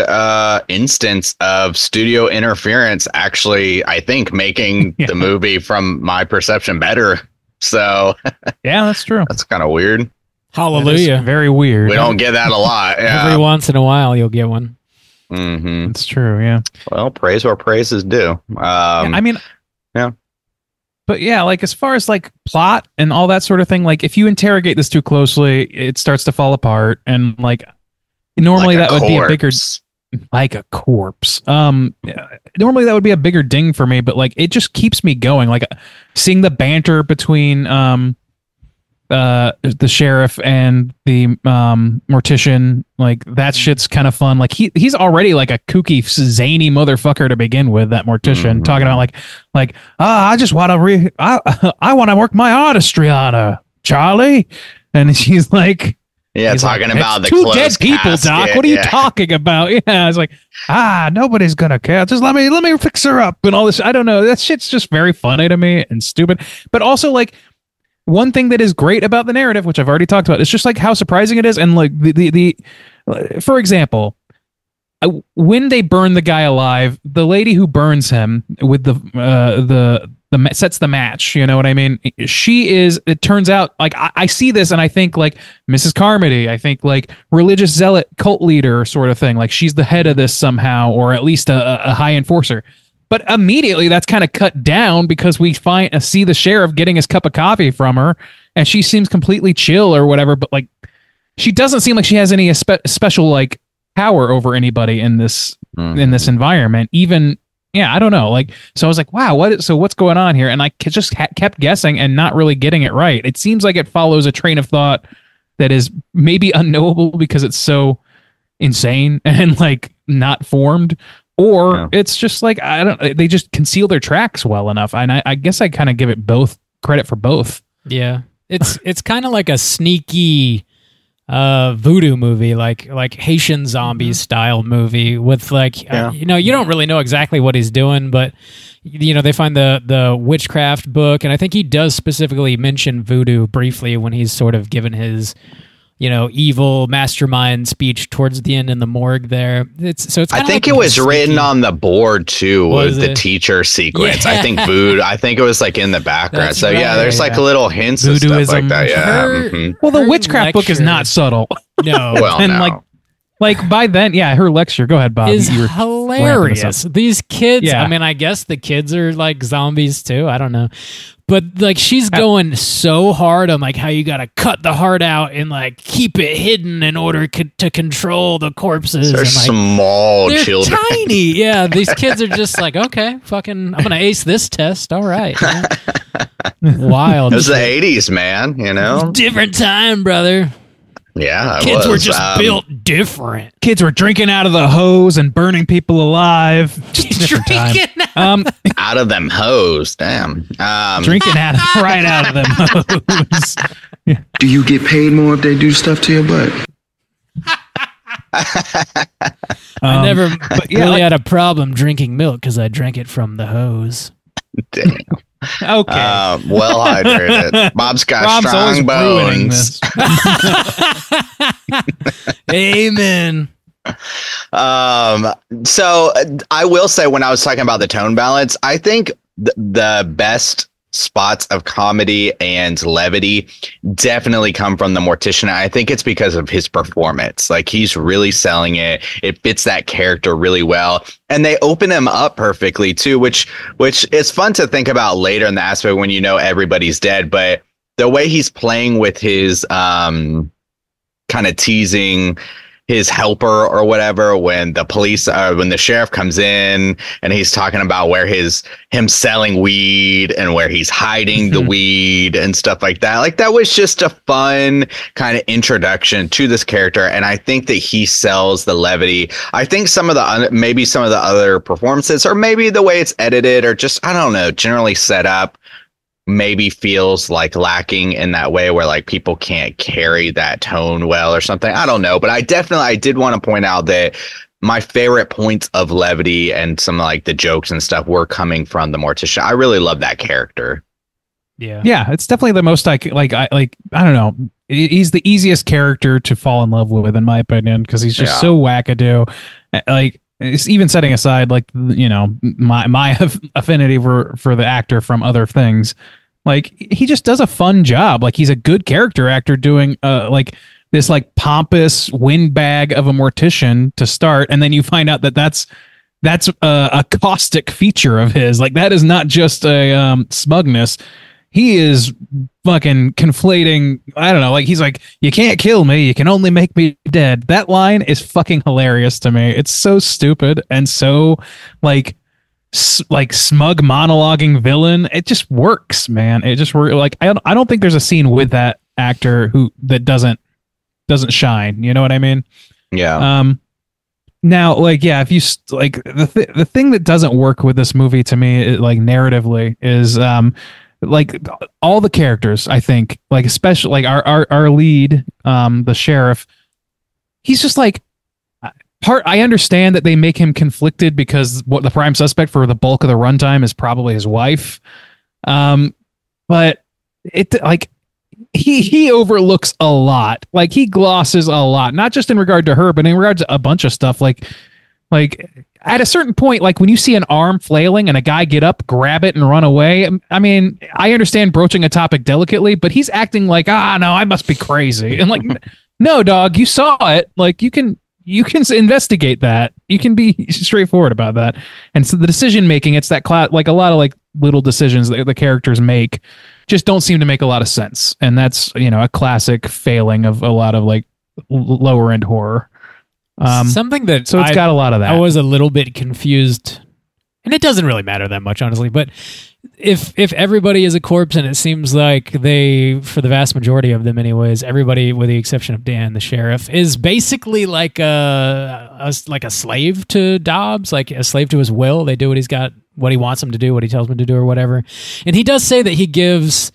instance of studio interference actually, I think, making the movie from my perception better. So
Yeah, that's true.
that's kind of weird.
Hallelujah.
Very weird.
We don't get that a lot. Yeah.
Every once in a while, you'll get one.
Mm-hmm.
It's true. Yeah.
Well, praise where praise is due.
I mean,
yeah.
But yeah, like as far as like plot and all that sort of thing, like if you interrogate this too closely, it starts to fall apart. And like normally
Like
that would be a bigger,
corpse.
like a corpse. Normally that would be a bigger ding for me, but like it just keeps me going. Like seeing the banter between the sheriff and the mortician, like that shit's kind of fun. Like he's already like a kooky zany motherfucker to begin with, that mortician, talking about I just want to I want to work my artistry on her, Charlie. And she's like,
Yeah,
he's
talking
like,
about the
"It's two
closed
dead people,
casket.
Doc. What are you
Yeah.
talking about?" Yeah, I was like, nobody's gonna care. Just let me fix her up and all this. I don't know. That shit's just very funny to me and stupid. But also like one thing that is great about the narrative, which I've already talked about, it's just like how surprising it is. And like the for example, when they burn the guy alive, the lady who burns him with the sets the match, you know what I mean? She is, it turns out, like I see this and I think like Mrs. Carmody, I think like religious zealot cult leader sort of thing. Like she's the head of this somehow, or at least a high enforcer. But immediately that's kind of cut down because we see the sheriff getting his cup of coffee from her and she seems completely chill or whatever. But like, she doesn't seem like she has any special like power over anybody in this environment. Even I don't know. Like, so I was like, wow, what's going on here? And I just kept guessing and not really getting it right. It seems like it follows a train of thought that is maybe unknowable because it's so insane and like not formed, or it's just like they just conceal their tracks well enough. And I guess I kind of give it both credit for both.
Yeah, it's kind of like a sneaky voodoo movie, like Haitian zombies style movie with like you don't really know exactly what he's doing, but they find the witchcraft book, and I think he does specifically mention voodoo briefly when he's sort of given his evil mastermind speech towards the end in the morgue there.
I think it was written on the board too, with the teacher sequence. Yeah. I think voodoo, I think it was like in the background. That's there's like little hints and stuff like that. Yeah.
Well, the witchcraft book is not subtle.
No.
Well,
and like by then, her lecture, go ahead, Bob.
Is hilarious. These kids, I mean, I guess the kids are like zombies too. I don't know. But like she's going so hard on like how you got to cut the heart out and like keep it hidden in order to control the corpses.
They're
and, like,
small
they're
children.
Tiny. Yeah, these kids are just like, okay, fucking, I'm gonna ace this test. All right. Wild.
It was the 80s, man.
Different time, brother.
Yeah,
kids were just built different.
Kids were drinking out of the hose and burning people alive. Just different time.
Out of them hose, damn.
Drinking right out of them hose.
Do you get paid more if they do stuff to your butt?
I never really had a problem drinking milk because I drank it from the hose.
Damn.
Okay.
Well hydrated. Bob's got strong bones.
Amen.
So I will say, when I was talking about the tone balance, I think the best spots of comedy and levity definitely come from the mortician. I think it's because of his performance. Like, he's really selling it. It fits that character really well. And they open him up perfectly too, which is fun to think about later in the aspect when everybody's dead. But the way he's playing with his kind of teasing his helper or whatever, when the sheriff comes in and he's talking about where him selling weed and where he's hiding the weed and stuff like that. Like, that was just a fun kind of introduction to this character. And I think that he sells the levity. I think some of the other performances, or maybe the way it's edited, or just, I don't know, generally set up, maybe feels like lacking in that way, where like people can't carry that tone well or something. I don't know, but I did want to point out that my favorite points of levity and some like the jokes and stuff were coming from the mortician. I really love that character.
Yeah, it's definitely the most I don't know. He's the easiest character to fall in love with, in my opinion, because he's just so wackadoo. Like, it's even setting aside like my affinity for the actor from other things. Like, he just does a fun job. Like, he's a good character actor doing like this like pompous windbag of a mortician to start, and then you find out that that's a caustic feature of his. Like, that is not just a smugness. He is fucking conflating. I don't know. Like, he's like, you can't kill me. You can only make me dead. That line is fucking hilarious to me. It's so stupid and so like smug monologuing villain. It just works, man. It just works. Like, I don't think there's a scene with that actor that doesn't shine. You know what I mean?
Yeah.
Now, like, yeah, if you like the thing that doesn't work with this movie to me, like narratively, is like all the characters, I think, like especially like our lead, the sheriff, he's just like I understand that they make him conflicted because what the prime suspect for the bulk of the runtime is probably his wife, but it like he overlooks a lot. Like, he glosses a lot, not just in regard to her, but in regard to a bunch of stuff. Like at a certain point, like when you see an arm flailing and a guy get up, grab it, and run away. I mean, I understand broaching a topic delicately, but he's acting like, no, I must be crazy. And like, no, dog, you saw it. Like, you can investigate that. You can be straightforward about that. And so the decision making, it's that like a lot of like little decisions that the characters make just don't seem to make a lot of sense. And that's, a classic failing of a lot of like lower end horror.
Something that
so it's got a lot of that.
I was a little bit confused, and it doesn't really matter that much, honestly. But if everybody is a corpse, and it seems like they, for the vast majority of them, anyways, everybody with the exception of Dan, the sheriff, is basically like a slave to Dobbs, like a slave to his will. They do what he wants them to do, what he tells them to do, or whatever. And he does say that he gives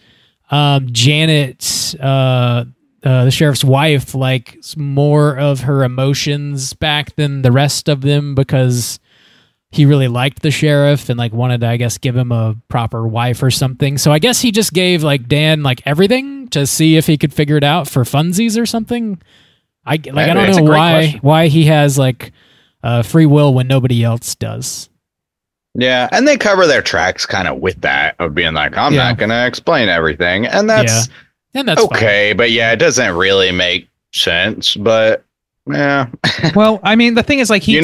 Janet, the sheriff's wife, like more of her emotions back than the rest of them, because he really liked the sheriff and like wanted to, I guess, give him a proper wife or something. So I guess he just gave like Dan like everything to see if he could figure it out for funsies or something. I don't know why he has like free will when nobody else does.
Yeah, and they cover their tracks kind of with that of being like, I'm not going to explain everything, and that's okay. Fine. But yeah, it doesn't really make sense. But yeah.
Well, I mean, the thing is, like, he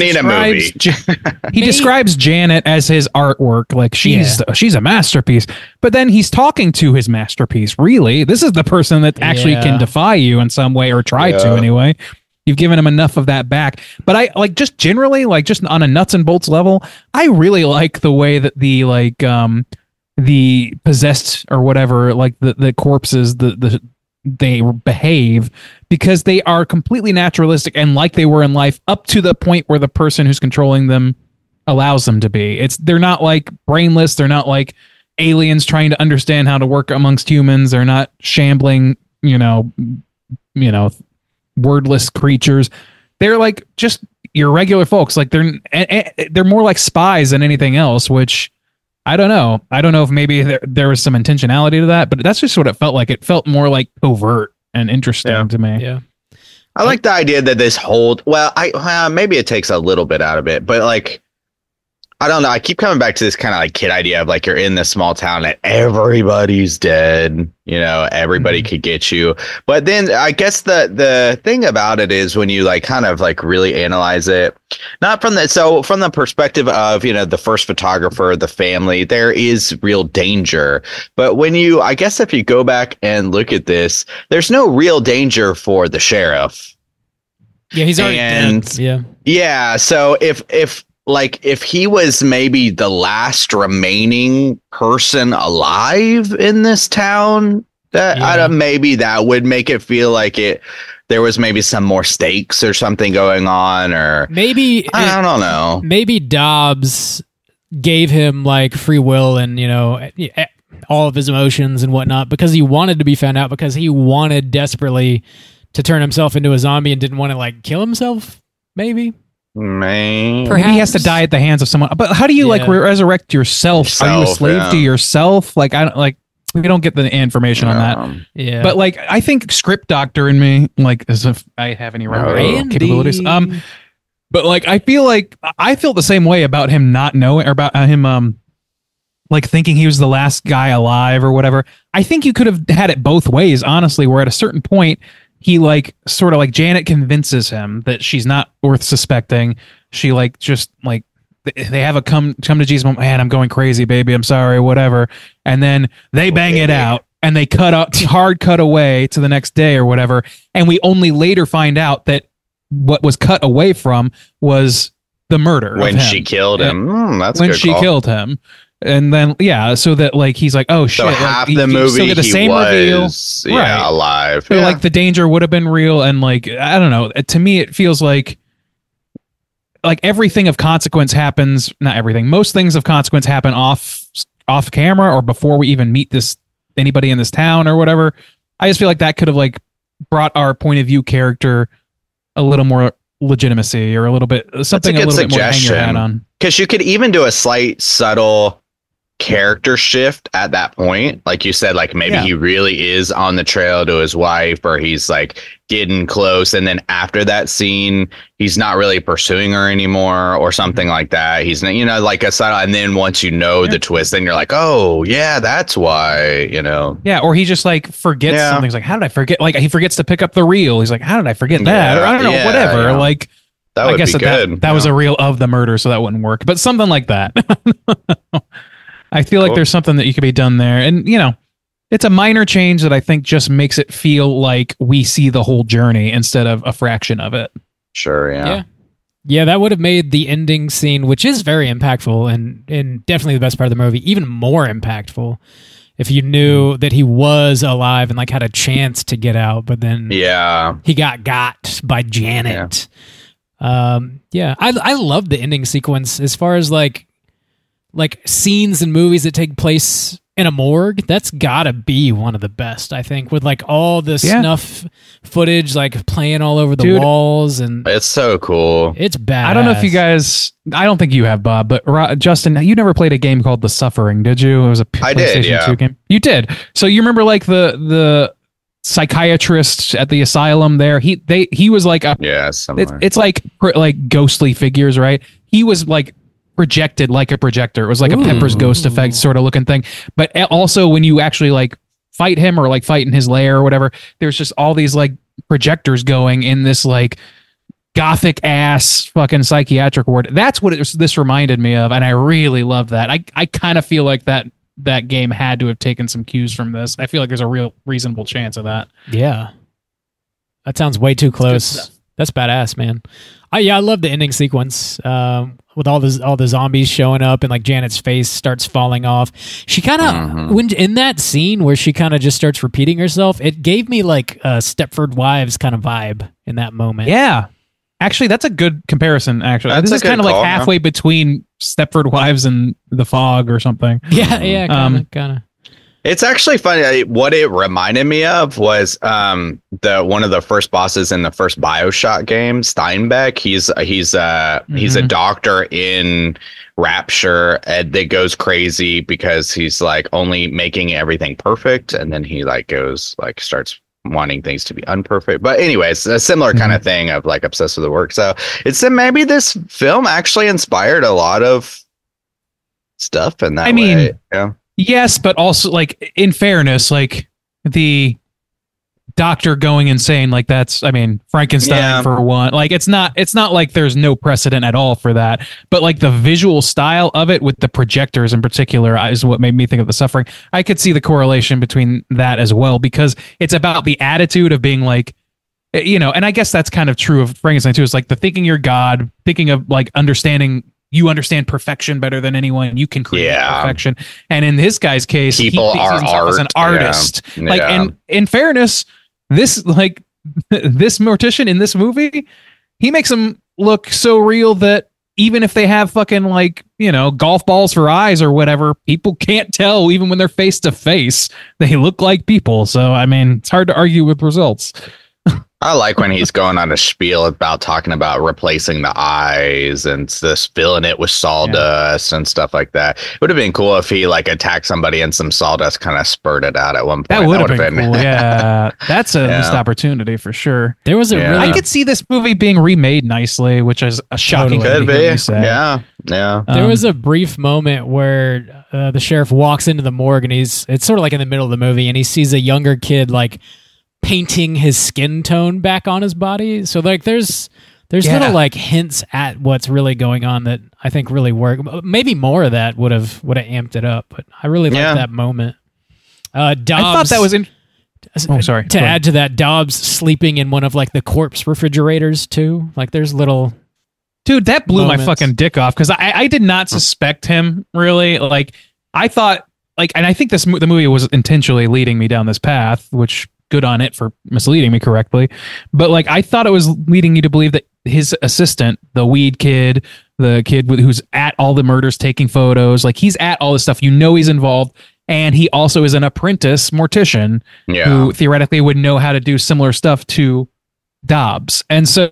describes Janet as his artwork, like she's a masterpiece. But then he's talking to his masterpiece. Really, this is the person that actually can defy you in some way, or try to anyway. You've given him enough of that back. But I like, just generally, like, just on a nuts and bolts level, I really like the way that the possessed or whatever, like the corpses, they behave, because they are completely naturalistic and like they were in life, up to the point where the person who's controlling them allows them to be. They're not like brainless. They're not like aliens trying to understand how to work amongst humans. They're not shambling, wordless creatures. They're like just your regular folks. Like they're more like spies than anything else, which I don't know. I don't know if maybe there was some intentionality to that, but that's just what it felt like. It felt more like overt and interesting to me.
Yeah.
I like the idea that this maybe it takes a little bit out of it, but like, I don't know. I keep coming back to this kind of like kid idea of like, you're in this small town and everybody's dead, everybody could get you. But then I guess the thing about it is, when you like kind of like really analyze it, not from the perspective of, the first photographer, the family, there is real danger. But I guess if you go back and look at this, there's no real danger for the sheriff.
Yeah, he's already dead. Yeah.
Yeah. So if he was maybe the last remaining person alive in this town, maybe that would make it feel like there was maybe some more stakes or something going on, or
maybe
I don't know.
Maybe Dobbs gave him like free will and all of his emotions and whatnot, because he wanted to be found out, because he wanted desperately to turn himself into a zombie and didn't want to like kill himself. Maybe.
Perhaps he has to die at the hands of someone. But how do you like resurrect yourself? Are you a slave to yourself? Like, we don't get the information on that.
Yeah.
But like, I think script doctor in me, like, as if I have any capabilities. But like, I feel the same way about him not knowing, or about him like thinking he was the last guy alive or whatever. I think you could have had it both ways, honestly, where at a certain point, he like sort of like Janet convinces him that she's not worth suspecting. She like just like they have a come to Jesus moment. Man, I'm going crazy, baby. I'm sorry, whatever. And then they bang it out, and they hard cut away to the next day or whatever. And we only later find out that what was cut away from was the murder
when she killed him. That's
when she killed him. And then, so that like, he's like, oh shit.
So half the movie he was alive.
So like the danger would have been real. And like, I don't know. To me, it feels like everything of consequence happens. Not everything. Most things of consequence happen off camera, or before we even meet anybody in this town or whatever. I just feel like that could have like brought our point of view character a little more legitimacy, or a little bit something a little bit more hang your hat on.
Because you could even do a slight subtle character shift at that point, like you said, like maybe he really is on the trail to his wife, or he's like getting close, and then after that scene he's not really pursuing her anymore, or something like that. He's like a subtle, and then once the twist, then you're like, oh yeah, that's why,
or he just like forgets something. He's like, how did I forget? Like, he forgets to pick up the reel. He's like, how did I forget that? Or I don't know, whatever. Like,
I guess
that was a reel of the murder, so that wouldn't work, but something like that. I feel like there's something that you could be done there. And, it's a minor change that I think just makes it feel like we see the whole journey instead of a fraction of it.
Sure, yeah.
Yeah, that would have made the ending scene, which is very impactful and definitely the best part of the movie, even more impactful if you knew that he was alive and like had a chance to get out, but then he got by Janet. I love the ending sequence as far as like scenes in movies that take place in a morgue. That's gotta be one of the best, I think, with like all the snuff footage like playing all over the walls, and
it's so cool.
It's bad.
I don't know if you guys, I don't think you have, Bob, but Justin, you never played a game called The Suffering, did you? It was a PlayStation 2 game. You did. So you remember like the psychiatrist at the asylum there? He was like it's like ghostly figures, right? He was like projected like a projector. It was like a Pepper's Ghost effect sort of looking thing. But also when you actually like fight him or like fight in his lair or whatever, there's just all these like projectors going in this like gothic ass fucking psychiatric ward. That's what this reminded me of, and I really love that. I kind of feel like that game had to have taken some cues from this. I feel like there's a real reasonable chance of that.
Yeah. That sounds way too close. That's badass, man. I love the ending sequence with all the zombies showing up and like Janet's face starts falling off. She kind of when in that scene where she kind of just starts repeating herself, it gave me like a Stepford Wives kind of vibe in that moment.
Yeah, actually, that's a good comparison. Actually, this is kind of like halfway between Stepford Wives and The Fog or something.
Yeah, kind of.
It's actually funny. What it reminded me of was one of the first bosses in the first BioShock game, Steinbeck. He's a doctor in Rapture that goes crazy because he's like only making everything perfect, and then he like goes like starts wanting things to be unperfect. But anyways, a similar kind of thing of like obsessed with the work. So it's maybe this film actually inspired a lot of stuff in that way. Yeah.
Yes, but also, like, in fairness, like, the doctor going insane, like, that's, I mean, Frankenstein for one. Like, it's not like there's no precedent at all for that. But, like, the visual style of it with the projectors in particular is what made me think of The Suffering. I could see the correlation between that as well, because it's about the attitude of being, like, you know, and I guess that's kind of true of Frankenstein, too. It's like the thinking you're God, thinking of, like, you understand perfection better than anyone. You can create perfection. And in this guy's case,
people
he
are
art, as an artist.
Yeah.
Like, and in fairness, this mortician in this movie, he makes them look so real that even if they have fucking like, you know, golf balls for eyes or whatever, people can't tell even when they're face to face. They look like people. So, I mean, it's hard to argue with results.
I like when he's going on a spiel about talking about replacing the eyes and just filling it with sawdust and stuff like that. It would have been cool if he like attacked somebody and some sawdust kind of spurted out at one point.
That would have been cool. Yeah, that's a missed opportunity for sure.
There was
I could see this movie being remade nicely, which is a shocking
thing to say. Yeah.
There was a brief moment where the sheriff walks into the morgue and it's sort of like in the middle of the movie, and he sees a younger kid like painting his skin tone back on his body. So like there's little like hints at what's really going on that I think really work. Maybe more of that would have amped it up, but I really liked that moment. Dobbs,
I thought that was sorry.
To add to that, Dobbs sleeping in one of like the corpse refrigerators too. Like there's little
dude that blew moments. My fucking dick off because I did not suspect him really. Like I thought like, and I think the movie was intentionally leading me down this path, which good on it for misleading me correctly. But like, I thought it was leading you to believe that his assistant, the weed kid, the kid who's at all the murders, taking photos, like he's at all this stuff, you know, he's involved. And he also is an apprentice mortician who theoretically would know how to do similar stuff to Dobbs. And so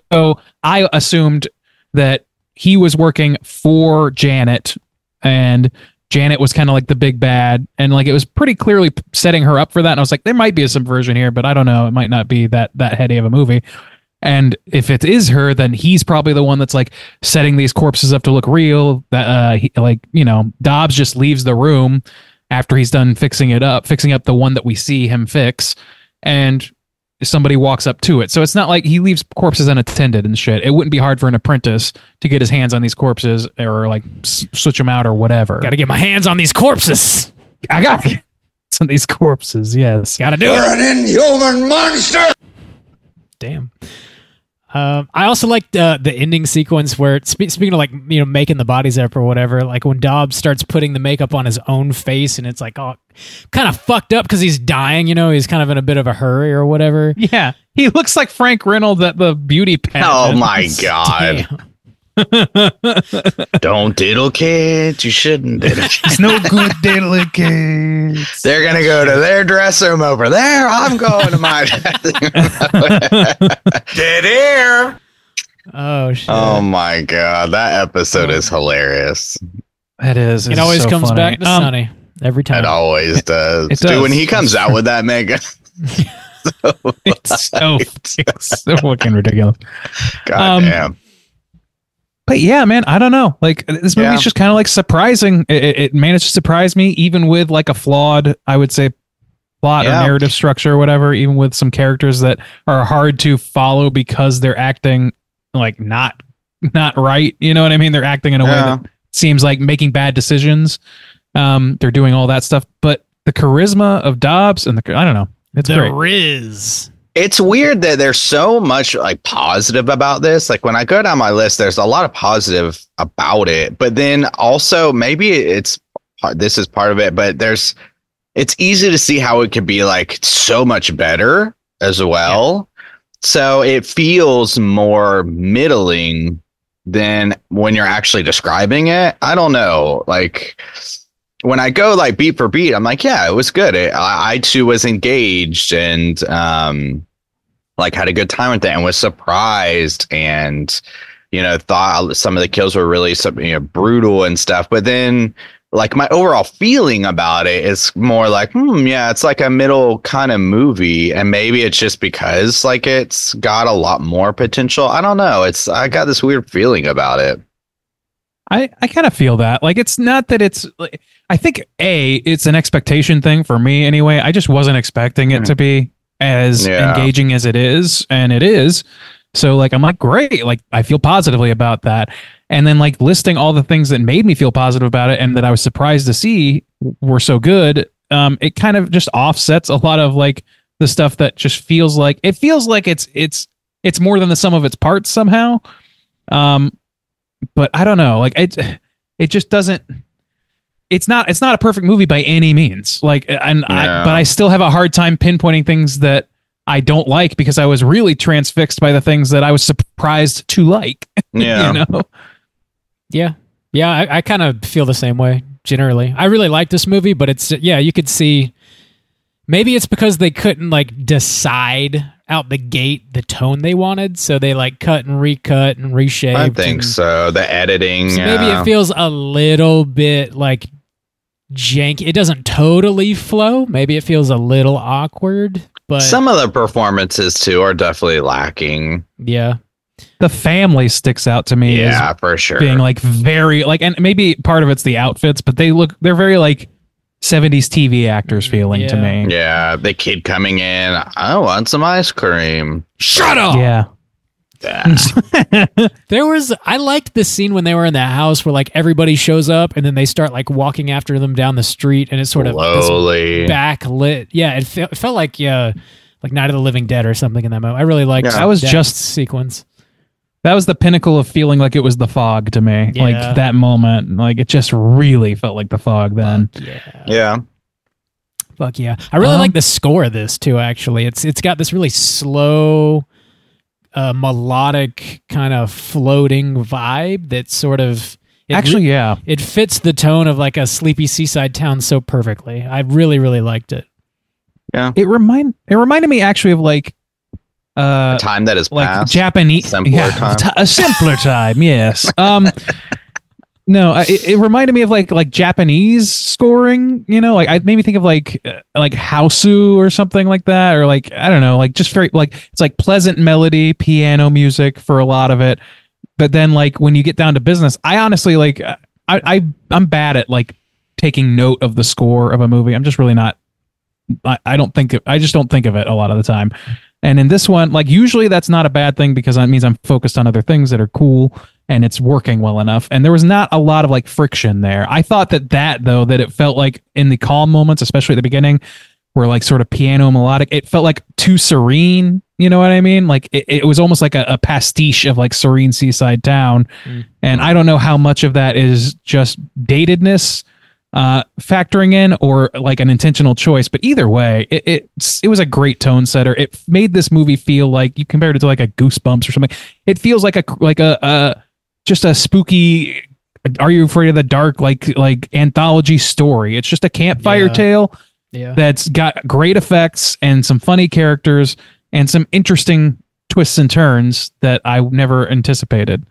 I assumed that he was working for Janet and Janet was kind of like the big bad, and like it was pretty clearly setting her up for that. And I was like, there might be a subversion here, but I don't know. It might not be that heady of a movie. And if it is her, then he's probably the one that's like setting these corpses up to look real. That Dobbs just leaves the room after he's done fixing up the one that we see him fix, and somebody walks up to it. So it's not like he leaves corpses unattended and shit. It wouldn't be hard for an apprentice to get his hands on these corpses or like switch them out or whatever.
Got to get my hands on these corpses.
I got to get on these corpses. Yes.
Got to do it.
You're an inhuman monster.
Damn. I also like the ending sequence where speaking of like making the bodies up or whatever, like when Dobbs starts putting the makeup on his own face and it's like all kind of fucked up because he's dying, he's kind of in a bit of a hurry or whatever.
Yeah, he looks like Frank Reynolds at the beauty pageant.
Oh my god.
Damn.
Don't diddle kids. You shouldn't diddle kids.
It's no good diddle kids.
They're going to go to their dressing room over there. I'm going to my dressing room. Dead air.
Oh, shit.
Oh, my God. That episode is hilarious.
It is.
It always
so
comes
funny.
back to Sonny every time.
It always does.
It
Dude,
does.
when he comes out with that mega.
It's so fucking ridiculous.
God damn.
But yeah, man, I don't know. Like this movie's just kind of like surprising. It managed to surprise me, even with like a flawed, I would say, plot or narrative structure or whatever. Even with some characters that are hard to follow because they're acting like not right. You know what I mean? They're acting in a way that seems like making bad decisions. They're doing all that stuff, but the charisma of Dobbs and I don't know. It's great.
Riz.
It's weird that there's so much like positive about this. Like when I go down my list, there's a lot of positive about it, but then also maybe this is part of it, but it's easy to see how it could be like so much better as well. Yeah. So it feels more middling than when you're actually describing it. I don't know. Like when I go like beat for beat, I'm like, yeah, it was good. I too was engaged and like had a good time with it and was surprised and thought some of the kills were really brutal and stuff. But then like my overall feeling about it is more like, yeah, it's like a middle kind of movie, and maybe it's just because like it's got a lot more potential. I don't know. I got this weird feeling about it.
I kind of feel that. Like it's not that it's like, I think it's an expectation thing for me anyway. I just wasn't expecting it to be as engaging as it is, and it is. So like I'm like, great, like I feel positively about that. And then like listing all the things that made me feel positive about it and that I was surprised to see were so good, it kind of just offsets a lot of like the stuff that just feels like it's more than the sum of its parts somehow. But I don't know, like it just doesn't. It's not a perfect movie by any means. Like, but I still have a hard time pinpointing things that I don't like because I was really transfixed by the things that I was surprised to like.
Yeah.
Yeah. I kind of feel the same way generally. I really like this movie, but it's you could see maybe it's because they couldn't like decide out the gate the tone they wanted, so they like cut and recut and reshaped.
I think so. The editing,
so maybe it feels a little bit like janky. It doesn't totally flow. Maybe it feels a little awkward, but
some of the performances too are definitely lacking.
Yeah.
The family sticks out to me.
Yeah, for sure.
Being like very like, and maybe part of it's the outfits, but they're very like 70s TV actors feeling to me.
Yeah, the kid coming in, I want some ice cream.
Shut up!
Yeah.
I liked the scene when they were in the house where like everybody shows up and then they start like walking after them down the street and it's sort of
slowly
backlit. Yeah, it felt like like Night of the Living Dead or something in that moment. I really liked
that was just
sequence.
That was the pinnacle of feeling like it was The Fog to me.
Yeah.
Like that moment, like it just really felt like The Fog then.
Yeah.
Fuck yeah. I really like the score of this too, actually. It's got this really slow, melodic kind of floating vibe that sort of... It fits the tone of like a sleepy seaside town so perfectly. I really, really liked it.
Yeah.
It reminded me actually of like...
a time that is
like
past.
Japanese...
Simpler time.
A simpler time, yes. No, it reminded me of like Japanese scoring, like it made me think of like Housekeeping or something like that, or like I don't know, like just very like it's like pleasant melody, piano music for a lot of it, but then like when you get down to business, I honestly like I'm bad at like taking note of the score of a movie. I'm just really not. I just don't think of it a lot of the time. And in this one, like usually that's not a bad thing because that means I'm focused on other things that are cool and it's working well enough. And there was not a lot of like friction there. I thought that it felt like in the calm moments, especially at the beginning, were like sort of piano melodic. It felt like too serene You know what I mean? Like it was almost like a pastiche of like Serene Seaside Town. And I don't know how much of that is just datedness factoring in or like an intentional choice, but either way, it was a great tone setter. It made this movie feel like, you compared it to like a Goosebumps or something. It feels like a just a spooky, Are You Afraid of the Dark like anthology story. It's just a campfire tale that's got great effects and some funny characters and some interesting twists and turns that I never anticipated.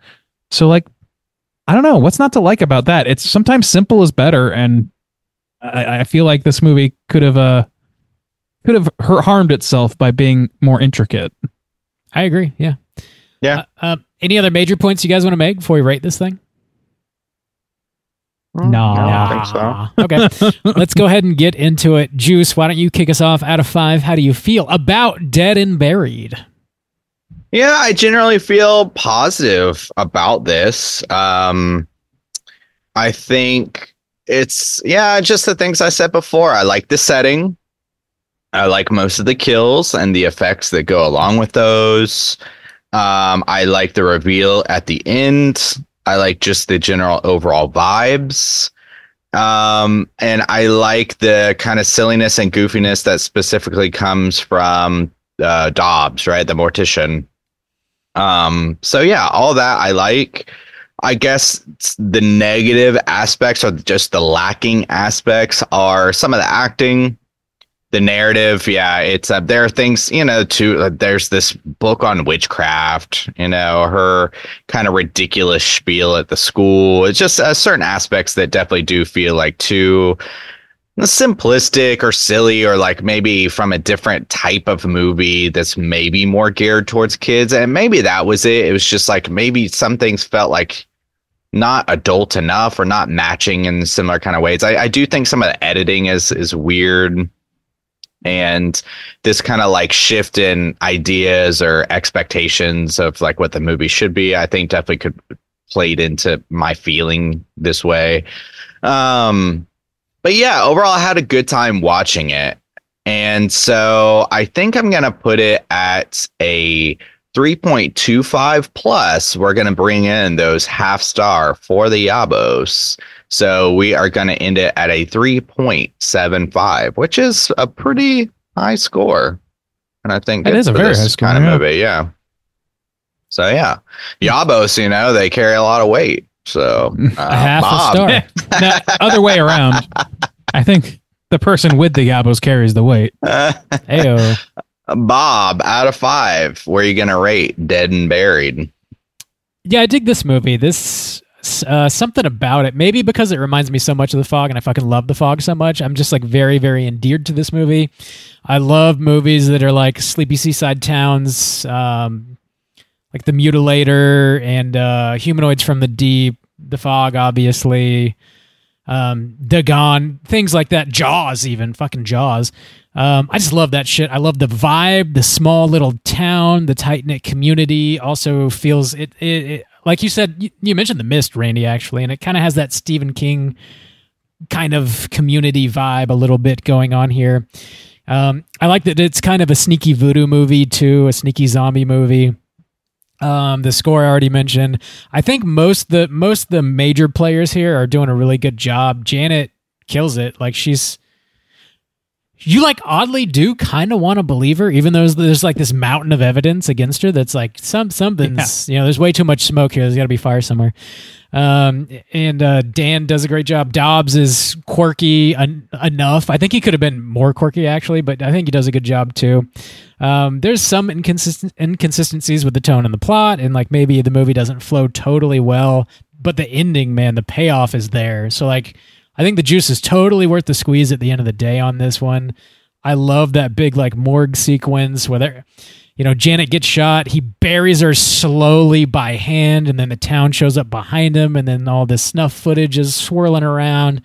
So like, I don't know what's not to like about that. It's sometimes simple is better, and I feel like this movie could have harmed itself by being more intricate.
I agree. Yeah. Any other major points you guys want to make before we rate this thing?
No,
I don't think so.
Okay, let's go ahead and get into it. Juice, why don't you kick us off? Out of 5, how do you feel about Dead and Buried?
Yeah, I generally feel positive about this. I think it's, just the things I said before. I like the setting. I like most of the kills and the effects that go along with those. I like the reveal at the end. I like just the general overall vibes. And I like the kind of silliness and goofiness that specifically comes from Dobbs, right? The mortician. So yeah, all that I like. I guess the negative aspects or just the lacking aspects are some of the acting, the narrative. Yeah, it's there are things, too. There's this book on witchcraft, her kind of ridiculous spiel at the school. It's just certain aspects that definitely do feel like too simplistic or silly, or like maybe from a different type of movie that's maybe more geared towards kids. And maybe that was it. It was just like maybe some things felt like not adult enough or not matching in similar kind of ways. I do think some of the editing is weird. And this kind of like shift in ideas or expectations of like what the movie should be, I think definitely could played into my feeling this way. But yeah, overall, I had a good time watching it. And so I think I'm going to put it at a 3.25 plus. We're going to bring in those half star for the Yabos. So we are going to end it at a 3.75, which is a pretty high score. And I think
it is a very high score
kind of movie. Yeah. So yeah, Yabos, they carry a lot of weight. So
a half
Bob.
a star.
No, other way around. I think the person with the Yabos carries the weight.
Heyo.
Bob, out of 5, where are you going to rate Dead and Buried?
Yeah, I dig this movie. This something about it, maybe because it reminds me so much of The Fog, and I fucking love The Fog so much. I'm just like very, very endeared to this movie. I love movies that are like sleepy seaside towns, like The Mutilator and Humanoids from the Deep, The Fog, obviously, Dagon, things like that. Jaws, even fucking Jaws. I just love that shit. I love the vibe, the small little town, the tight knit community. Also feels it like you said. You mentioned The Mist, Randy, actually, and it kind of has that Stephen King kind of community vibe a little bit going on here. I like that it's kind of a sneaky voodoo movie too, a sneaky zombie movie. The score I already mentioned. I think most of the major players here are doing a really good job. Janet kills it. Like you like oddly do kind of want to believe her, even though there's like this mountain of evidence against her. That's like something's, there's way too much smoke here. There's got to be fire somewhere. And Dan does a great job. Dobbs is quirky enough. I think he could have been more quirky actually, but I think he does a good job too. There's some inconsistencies with the tone and the plot, and like maybe the movie doesn't flow totally well, but the ending, man, the payoff is there. So like, I think the juice is totally worth the squeeze at the end of the day on this one. I love that big like morgue sequence where Janet gets shot. He buries her slowly by hand, and then the town shows up behind him, and then all this snuff footage is swirling around.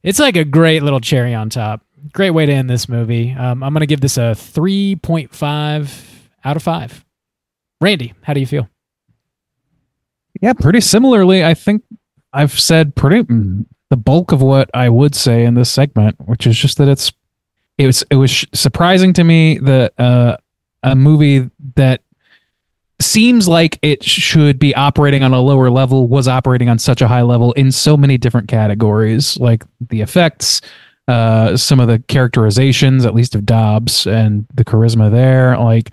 It's like a great little cherry on top. Great way to end this movie. I'm going to give this a 3.5 out of 5. Randy, how do you feel?
Yeah, pretty similarly. I think I've said the bulk of what I would say in this segment, which is just that it was surprising to me that a movie that seems like it should be operating on a lower level was operating on such a high level in so many different categories, like the effects, some of the characterizations, at least of Dobbs, and the charisma there, like,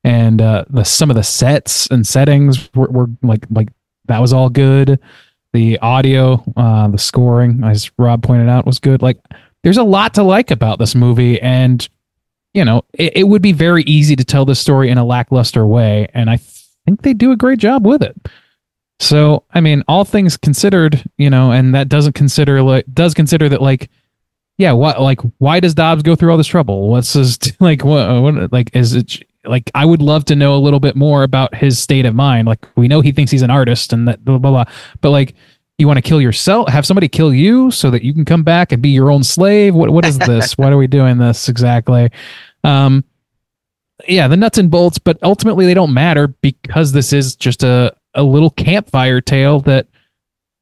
and some of the sets and settings were like that was all good. The audio, the scoring, as Rob pointed out, was good. Like, there's a lot to like about this movie, and you know, it would be very easy to tell this story in a lackluster way, and I think they do a great job with it. So, I mean, all things considered, you know, and that does consider that, like, yeah, why does Dobbs go through all this trouble? What's his like? What like is it? Like, I would love to know a little bit more about his state of mind. Like, we know he thinks he's an artist and that blah, blah, blah. But like, you want to kill yourself, have somebody kill you so that you can come back and be your own slave. What is this? Why are we doing this exactly? Yeah, the nuts and bolts, but ultimately they don't matter because this is just a little campfire tale that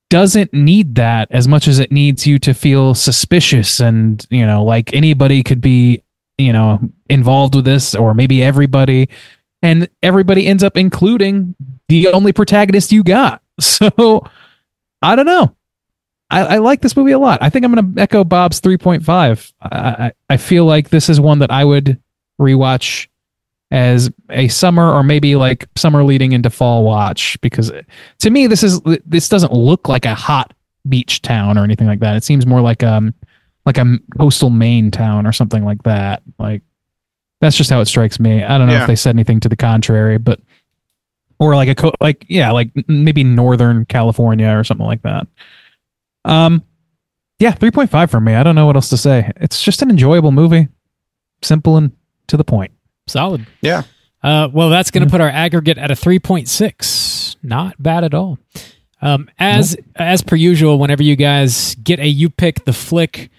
doesn't need that as much as it needs you to feel suspicious. And, you know, like anybody could be, you know, involved with this, or maybe everybody, and everybody ends up including the only protagonist you got. So I don't know. I like this movie a lot. I think I'm going to echo Bob's 3.5. I feel like this is one that I would rewatch as a summer, or maybe like summer leading into fall watch, because to me this doesn't look like a hot beach town or anything like that. It seems more like a coastal Maine town or something like that. Like, that's just how it strikes me. I don't know if they said anything to the contrary, but or like like maybe Northern California or something like that. Yeah, 3.5 for me. I don't know what else to say. It's just an enjoyable movie, simple and to the point.
Solid.
Yeah.
Well, that's going to put our aggregate at a 3.6. Not bad at all. As per usual, whenever you guys get a You Pick the Flick,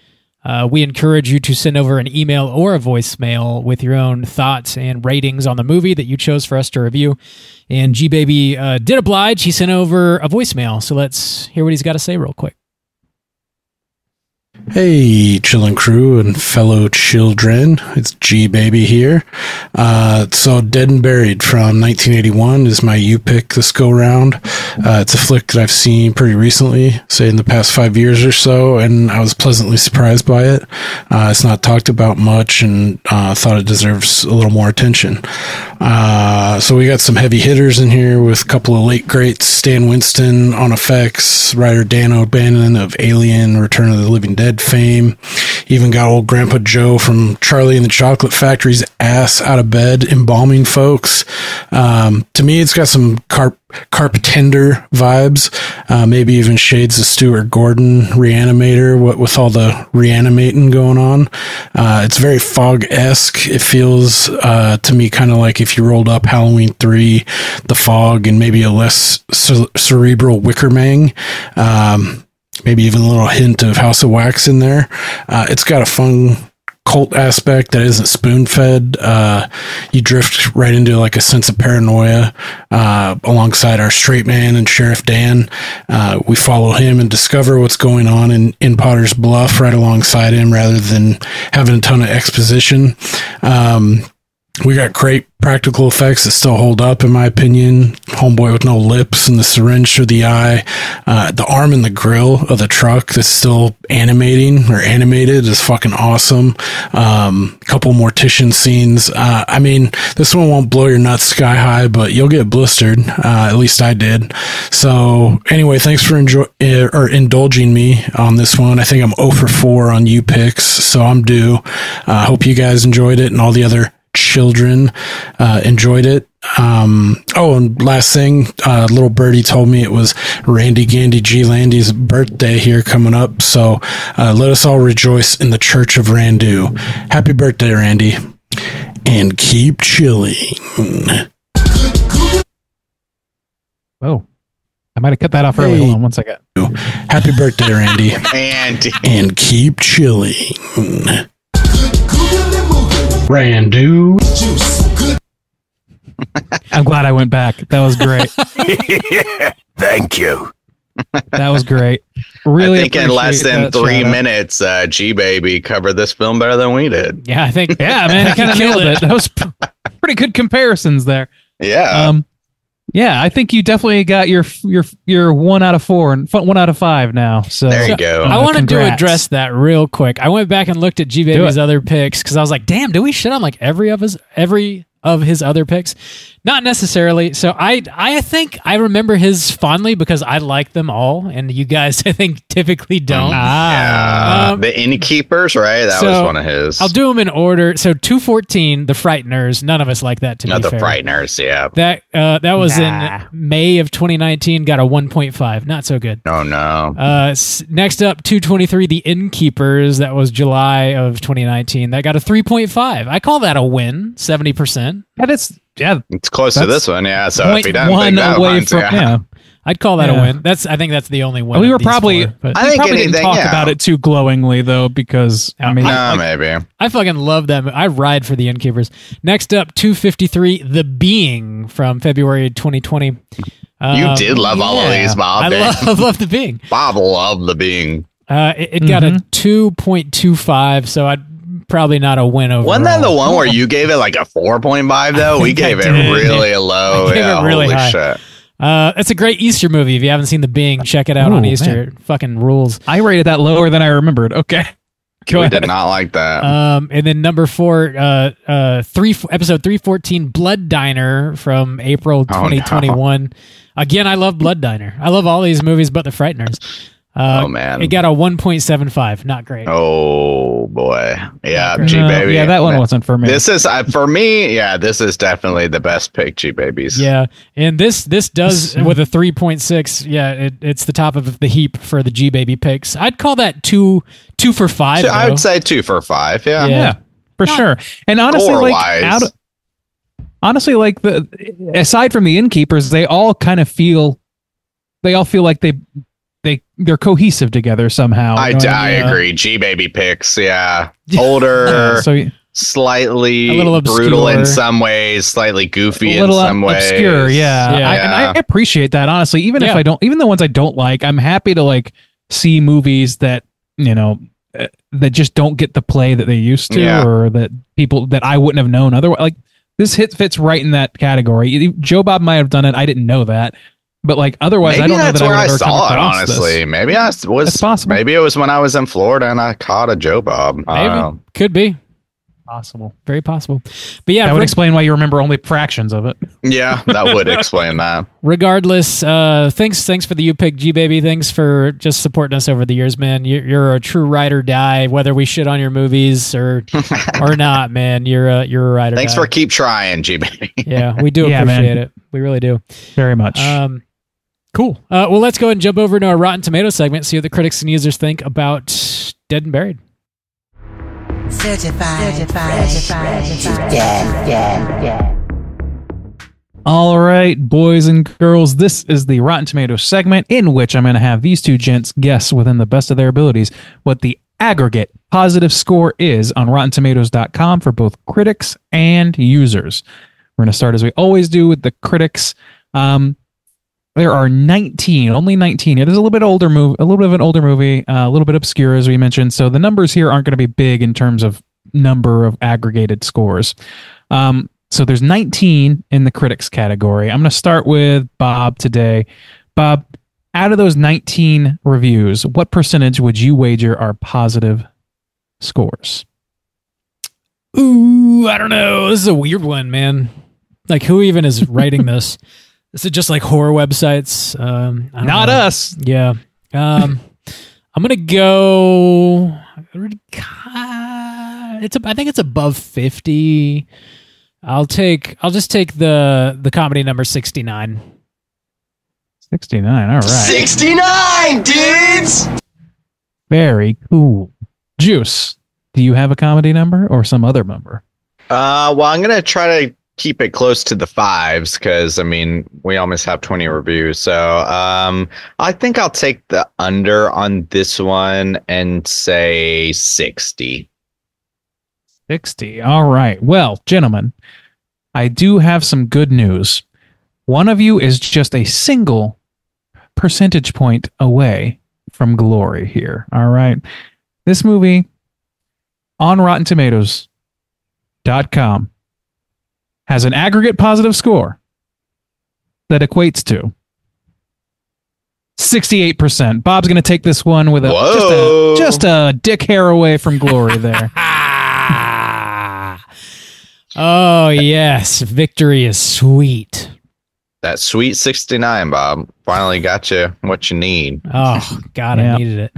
we encourage you to send over an email or a voicemail with your own thoughts and ratings on the movie that you chose for us to review. And G-Baby did oblige. He sent over a voicemail. So let's hear what he's got to say real quick.
Hey, chillin' crew and fellow children. It's G-Baby here. So Dead and Buried from 1981 is my U-Pick this go-round. It's a flick that I've seen pretty recently, say in the past 5 years or so, and I was pleasantly surprised by it. It's not talked about much, and thought it deserves a little more attention. So we got some heavy hitters in here with a couple of late greats: Stan Winston on effects, writer Dan O'Bannon of Alien, Return of the Living Dead fame. Even got old Grandpa Joe from Charlie and the Chocolate Factory's ass out of bed embalming folks. To me, it's got some Carpenter vibes, maybe even shades of Stuart Gordon Reanimator, with all the reanimating going on. It's very Fog-esque. It feels to me kind of like if you rolled up Halloween 3, The Fog, and maybe a less cerebral Wickerman. Maybe even a little hint of House of Wax in there. It's got a fun cult aspect that isn't spoon-fed. You drift right into like a sense of paranoia alongside our straight man and Sheriff Dan. We follow him and discover what's going on in Potter's Bluff right alongside him, rather than having a ton of exposition. We got great practical effects that still hold up, in my opinion. Homeboy with no lips and the syringe through the eye. The arm in the grill of the truck that's still animated is fucking awesome. Couple Mortician scenes. I mean, this one won't blow your nuts sky high, but you'll get blistered. At least I did. So anyway, thanks for indulging me on this one. I think I'm 0 for 4 on U-Picks, so I'm due. Hope you guys enjoyed it, and all the other children enjoyed it. And last thing, little birdie told me it was Randy Gandy G Landy's birthday here coming up, so let us all rejoice in the Church of Randu. Happy birthday, Randy, and keep chilling.
Oh, I might have cut that off early. Hold on one second.
Happy birthday, Randy, and keep chilling. Randu.
I'm glad I went back. That was great.
Thank you.
That was great. Really,
I think in less than 3 minutes, G Baby covered this film better than we did.
Yeah, I think.
Yeah, man, it kind of nailed it. That was pretty good comparisons there.
Yeah.
Yeah, I think you definitely got your 1 out of 4 and 1 out of 5 now. So
there you go.
I wanted to address that real quick. I went back and looked at G Baby's other picks because I was like, damn, do we shit on like every of his other picks? Not necessarily. So I think I remember his fondly because I like them all, and you guys I think typically don't.
Yeah, the Innkeepers, right? That was one of his.
I'll do them in order. So 214, The Frighteners. None of us like that. To be
the
fair.
Frighteners. Yeah,
that was in May of 2019. Got a 1.5. Not so good.
Oh no.
Next up, 223, The Innkeepers. That was July of 2019. That got a 3.5. I call that a win. 70%.
It's close to this one, yeah. So if he doesn't
one
think that
away
one's,
from,
I'd call that a win. I think that's the only one.
We were probably,
I think
probably didn't talk about it too glowingly though, because I mean,
maybe
I fucking love them. I ride for the Innkeepers. Next up, 253, The Being from February 2020.
You did love all of these, Bob.
I love The Being.
Bob loved The Being.
It got a 2.25, so I'd probably not a win overall.
Wasn't that the one where you gave it like a 4.5 though? We gave it really low.
I gave it really
holy
high.
Shit.
It's a great Easter movie. If you haven't seen The Being, check it out on Easter. It fucking rules.
I rated that lower than I remembered. Okay.
We did not like that.
And then number 4, episode 314, Blood Diner from April 2021. Again, I love Blood Diner. I love all these movies but The Frighteners.
Oh man,
it got a 1.75. Not great.
Oh boy, yeah, G Baby.
Yeah, that one wasn't for me.
This is for me. Yeah, this is definitely the best pick, G Babies.
Yeah, and this does with a 3.6. Yeah, it's the top of the heap for the G Baby picks. I'd call that two for 5.
I would say 2 for 5. Yeah,
for sure. And honestly, like aside from the Innkeepers, they all feel like they're cohesive together somehow.
I agree. G Baby picks, older, slightly
a little
brutal
obscure.
in some ways, slightly goofy
a little
in some ways.
Obscure, and I appreciate that honestly. Even the ones I don't like, I'm happy to like see movies that that just don't get the play that they used to, or that people that I wouldn't have known otherwise. Like this fits right in that category. Joe Bob might have done it. I didn't know that. But like otherwise,
maybe
I don't know
that's
that
where
I
I
would
saw it. Honestly,
this.
Maybe I was.
That's possible.
Maybe it was when I was in Florida and I caught a Joe Bob.
Maybe could be
possible,
very possible. But yeah,
that would explain why you remember only fractions of it.
Yeah, that would explain that.
Regardless, thanks for the you pick, G Baby. Thanks for just supporting us over the years, man. You're a true ride or die, whether we shit on your movies or not, man. You're a ride or die.
Thanks for keep trying, G Baby.
Yeah, we do appreciate it. We really do.
Very much.
Cool. Well, let's go ahead and jump over to our Rotten Tomatoes segment, see what the critics and users think about Dead and Buried.
Certified.
All right, boys and girls, this is the Rotten Tomatoes segment in which I'm going to have these two gents guess within the best of their abilities what the aggregate positive score is on RottenTomatoes.com for both critics and users. We're going to start as we always do with the critics. There are only 19. It is a little bit older movie, a little bit of an older movie, a little bit obscure as we mentioned. So the numbers here aren't going to be big in terms of number of aggregated scores. So there's 19 in the critics category. I'm going to start with Bob today. Bob, out of those 19 reviews, what percentage would you wager are positive scores?
Ooh, I don't know. This is a weird one, man. Like, who even is writing this? Is it just like horror websites?
Not us.
Yeah. I'm gonna go. I think it's above 50. I'll just take the comedy number 69.
69. All right.
69, dudes.
Very cool. Juice. Do you have a comedy number or some other number?
Well, I'm gonna try to keep it close to the 5s because I mean we almost have 20 reviews, so I think I'll take the under on this one and say 60.
60. All right. Well, gentlemen, I do have some good news. One of you is just a single percentage point away from glory here. All right. This movie on Rotten Tomatoes.com has an aggregate positive score that equates to 68%. Bob's going to take this one with just a dick hair away from glory there.
Oh, yes. Victory is sweet.
That sweet 69, Bob. Finally got you what you need.
Oh, God, I needed it.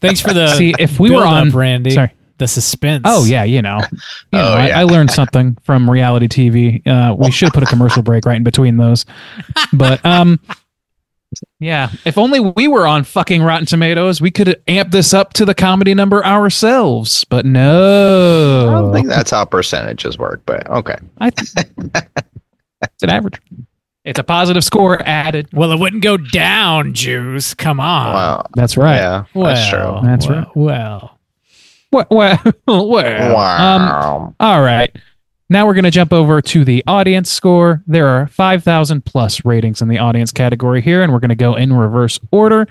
Thanks for the
See, if we were on
Randy.
Sorry.
The suspense.
Oh, yeah, I learned something from reality TV. We should put a commercial break right in between those. But, yeah, if only we were on fucking Rotten Tomatoes, we could amp this up to the comedy number ourselves. But no.
I don't think that's how percentages work, but okay.
It's an average. It's a positive score added.
Well, it wouldn't go down, Juice. Come on.
Wow.
That's right.
Yeah, that's true.
That's right.
Well.
Wow.
All right. Now we're going to jump over to the audience score. There are 5,000 plus ratings in the audience category here, and we're going to go in reverse order.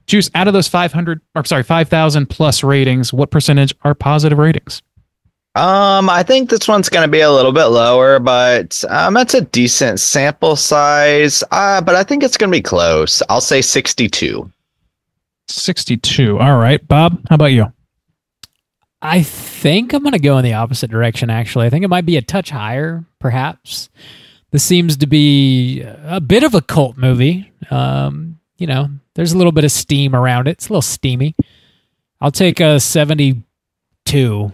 Juice, out of those 5,000 plus ratings, what percentage are positive ratings?
I think this one's going to be a little bit lower, but it's a decent sample size. But I think it's going to be close. I'll say 62.
62. All right. Bob, how about you?
I think I'm going to go in the opposite direction, actually. I think it might be a touch higher, perhaps. This seems to be a bit of a cult movie. There's a little bit of steam around it. It's a little steamy. I'll take a 72.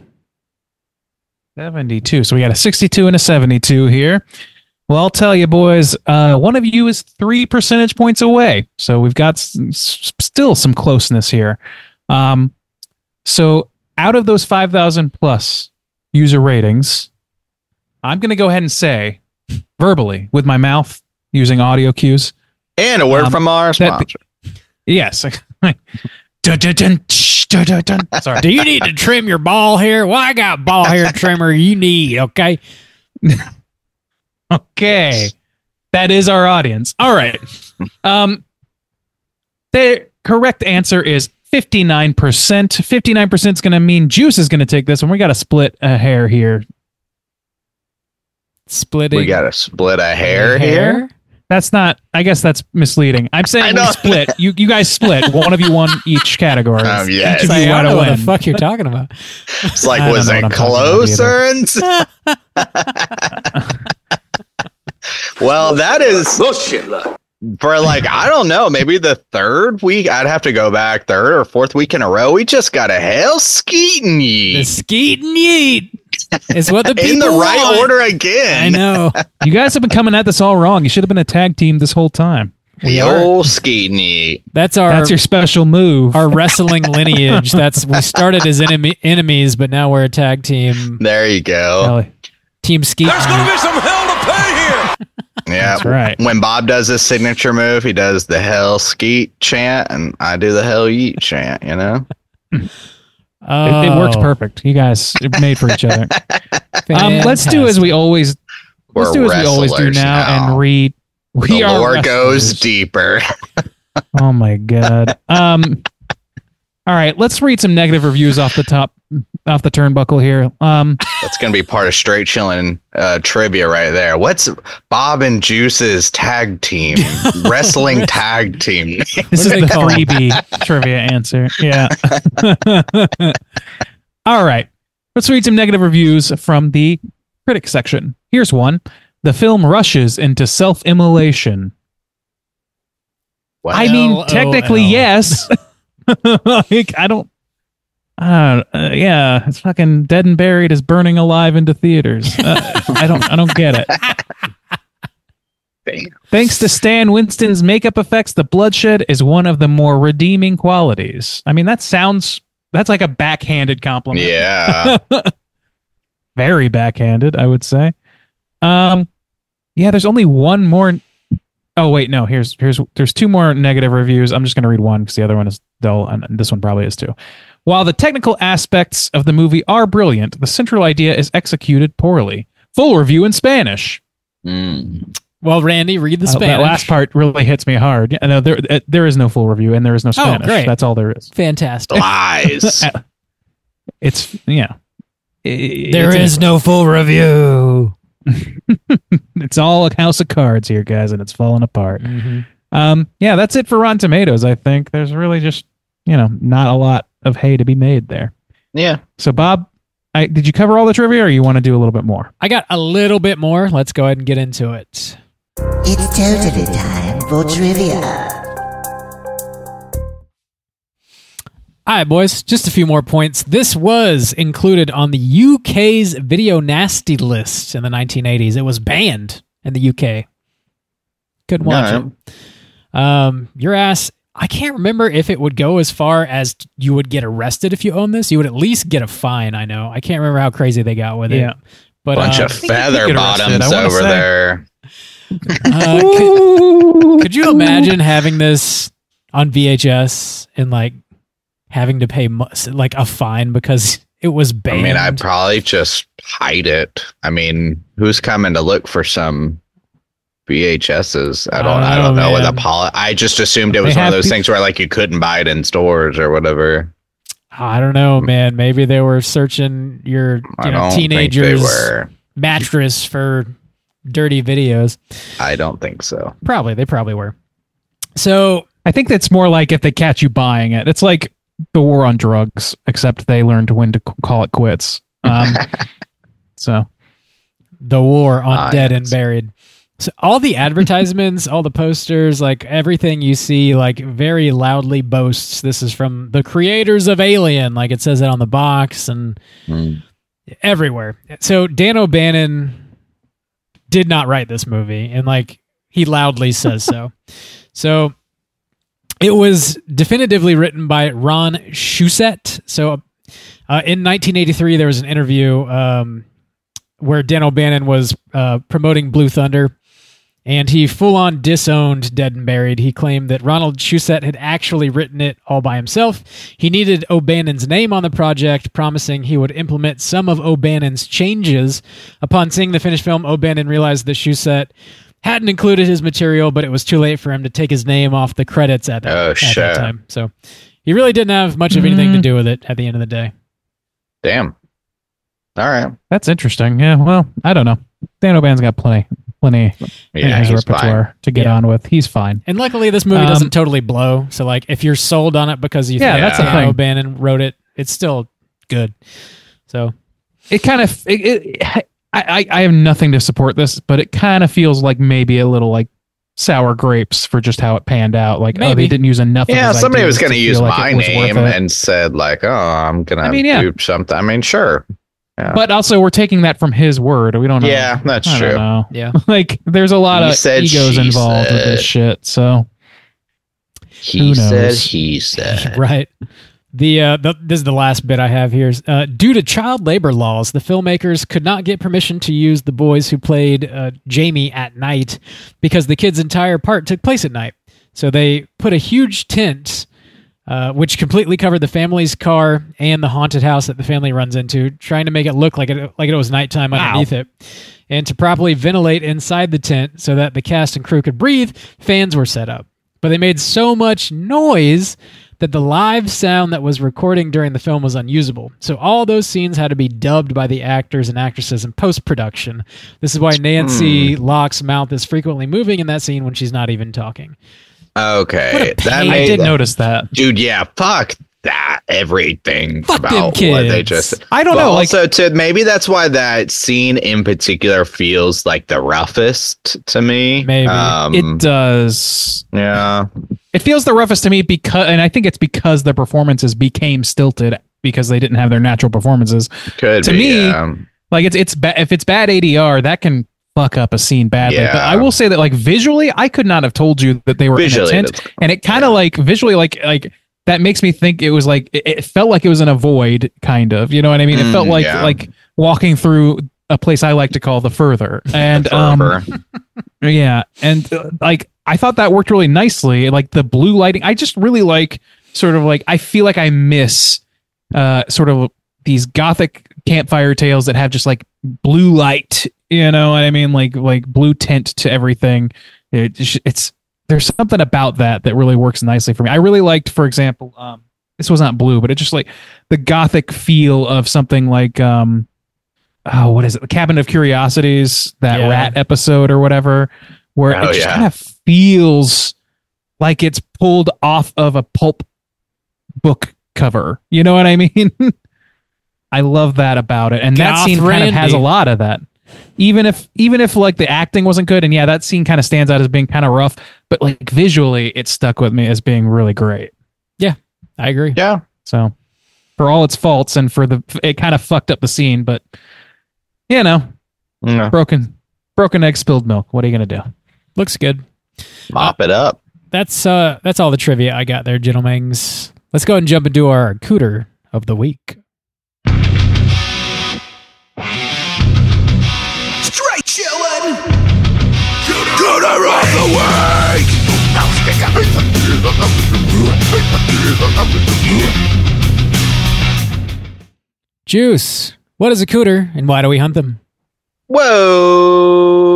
72. So we got a 62 and a 72 here. Well, I'll tell you, boys, one of you is 3 percentage points away. So we've got still some closeness here. So out of those 5,000 plus user ratings, I'm going to go ahead and say verbally with my mouth using audio cues.
And a word from our sponsor.
Yes. Sorry.
Do you need to trim your ball hair? Well, I got ball hair trimmer you need, okay?
Okay. That is our audience. All right. The correct answer is 59%. 59% is going to mean Juice is going to take this one. We got to split a hair here.
We got to split a hair here?
That's not, I guess that's misleading. I'm saying we split. You guys split. One of you won each category.
Yeah.
Each of you
I
got
don't
to
know what
win.
the fuck you're talking about.
It's like, was it closer? Well, that is
bullshit.
For I don't know, maybe the third week. I'd have to go back third or fourth week in a row. We just got a hell skeet and yeet.
The skeet and yeet is what the people
in the right
want.
order again.
I know.
You guys have been coming at this all wrong. You should have been a tag team this whole time.
The old skeet and yeet.
That's
your special move.
Our wrestling lineage. We started as enemies, but now we're a tag team.
There you go.
Team Skeet.
There's going to be some hell to pay here.
Yeah,
that's right.
When Bob does his signature move, he does the hell skeet chant, and I do the hell yeet chant. You know,
it works perfect. You guys are made for each other. Let's do as we always. Let's do as we always do now and read.
The lore goes deeper.
Oh my god. All right, let's read some negative reviews off the turnbuckle here.
That's going to be part of Straight Chillin' trivia right there. What's Bob and Juice's tag team, wrestling tag team?
This is the freebie trivia answer. Yeah. All right, let's read some negative reviews from the critic section. Here's one. The film rushes into self-immolation.
What?
I mean, technically, yes. I don't. Yeah, it's fucking Dead and Buried is burning alive into theaters. I don't get it.
Damn.
Thanks to Stan Winston's makeup effects, the bloodshed is one of the more redeeming qualities. I mean, that's like a backhanded compliment.
Yeah.
Very backhanded, I would say. Yeah, there's only one more. Oh wait, no. There's two more negative reviews. I'm just going to read one because the other one is dull, and this one probably is too. While the technical aspects of the movie are brilliant, the central idea is executed poorly. Full review in Spanish.
Well, Randy, read the Spanish.
That last part really hits me hard. No, there is no full review, and there is no Spanish.
Great.
That's all there is.
Fantastic.
Lies.
It's there
is no full review.
It's all a house of cards here, guys, and it's falling apart.
Mm-hmm.
Yeah, that's it for Rotten Tomatoes. I think there's really just not a lot of hay to be made there.
Yeah.
So, Bob, did you cover all the trivia, or you want to do a little bit more?
I got a little bit more. Let's go ahead and get into it.
It's totally time for trivia.
All right, boys, just a few more points. This was included on the UK's Video Nasty list in the 1980s. It was banned in the UK. Couldn't watch it. Your ass, I can't remember if it would go as far as you would get arrested if you own this. You would at least get a fine, I know. I can't remember how crazy they got with it. But,
bunch of feather bottoms over there.
Could you imagine having this on VHS and having to pay a fine because it was banned?
I mean, I'd probably just hide it. I mean, who's coming to look for some VHSs? I don't know what I just assumed it was one of those things where you couldn't buy it in stores or whatever.
I don't know, man. Maybe they were searching your teenager's mattress for dirty videos.
I don't think so.
They probably were. So
I think that's more like if they catch you buying it. It's like the war on drugs, except they learned when to call it quits. So
the war on dead and buried. So all the advertisements, all the posters, everything you see, very loudly boasts this is from the creators of Alien. It says it on the box and everywhere. So Dan O'Bannon did not write this movie, and he loudly says so. So it was definitively written by Ron Shusett. So in 1983, there was an interview where Dan O'Bannon was promoting Blue Thunder, and he full-on disowned Dead and Buried. He claimed that Ronald Shusett had actually written it all by himself. He needed O'Bannon's name on the project, promising he would implement some of O'Bannon's changes. Upon seeing the finished film, O'Bannon realized that Shusett hadn't included his material, but it was too late for him to take his name off the credits at that time. So he really didn't have much of anything to do with it at the end of the day.
Damn. All right.
That's interesting. Yeah, well, I don't know. Dan O'Bannon's got plenty in his repertoire to get on with. He's fine.
And luckily, this movie doesn't totally blow. So, if you're sold on it because you think
that's the thing.
O'Bannon wrote it, it's still good. So
it kind of... I have nothing to support this, but it kind of feels like maybe a little sour grapes for just how it panned out. They didn't use enough.
Yeah, somebody was going to use my name and said I'm going to do something. I mean, sure. Yeah.
But also, we're taking that from his word. We don't know.
Yeah, that's true.
Yeah,
there's a lot of egos involved with this shit. So
he said,
right. This is the last bit I have here. Due to child labor laws, the filmmakers could not get permission to use the boys who played Jamie at night because the kids' entire part took place at night. So they put a huge tent, which completely covered the family's car and the haunted house that the family runs into, trying to make it look like it was nighttime underneath it. And to properly ventilate inside the tent so that the cast and crew could breathe, fans were set up. But they made so much noise that the live sound that was recording during the film was unusable. So all those scenes had to be dubbed by the actors and actresses in post-production. This is why Nancy Locke's mouth is frequently moving in that scene when she's not even talking.
Okay.
I did notice that.
Dude, yeah, fuck that. Everything
fuck
about
them kids.
what they just...
I don't know.
Also, maybe that's why that scene in particular feels like the roughest to me.
Maybe.
It does.
Yeah.
It feels the roughest to me and I think it's because the performances became stilted because they didn't have their natural performances.
Could
to
be,
me,
yeah.
if it's bad ADR, that can fuck up a scene badly.
Yeah.
But I will say that visually, I could not have told you that they were
Visually,
in a tent, and it kind of visually that makes me think it was it felt like it was in a void, kind of. You know what I mean? It felt like walking through a place I like to call the Further, and yeah, and I thought that worked really nicely. The blue lighting, I just really I feel like I miss sort of these gothic campfire tales that have just blue light You know what I mean? Like blue tint to everything. It's there's something about that really works nicely for me. I really liked, for example, this was not blue, but it's just like the gothic feel of something like what is it? The Cabinet of Curiosities, that rat episode or whatever, where it just kind of feels like it's pulled off of a pulp book cover. You know what I mean? I love that about it. And that scene kind of has a lot of that. Even if like the acting wasn't good, and that scene kind of stands out as being kind of rough, but like visually it stuck with me as being really great.
Yeah, I agree.
Yeah.
So for all its faults and it kind of fucked up the scene, but broken egg, spilled milk. What are you gonna do?
Looks good.
Mop it up.
That's all the trivia I got there, gentlemen. Let's go ahead and jump into our Cooter of the week.
Straight chillin'. Cooter of the week.
Juice. What is a Cooter, and why do we hunt them?
Whoa!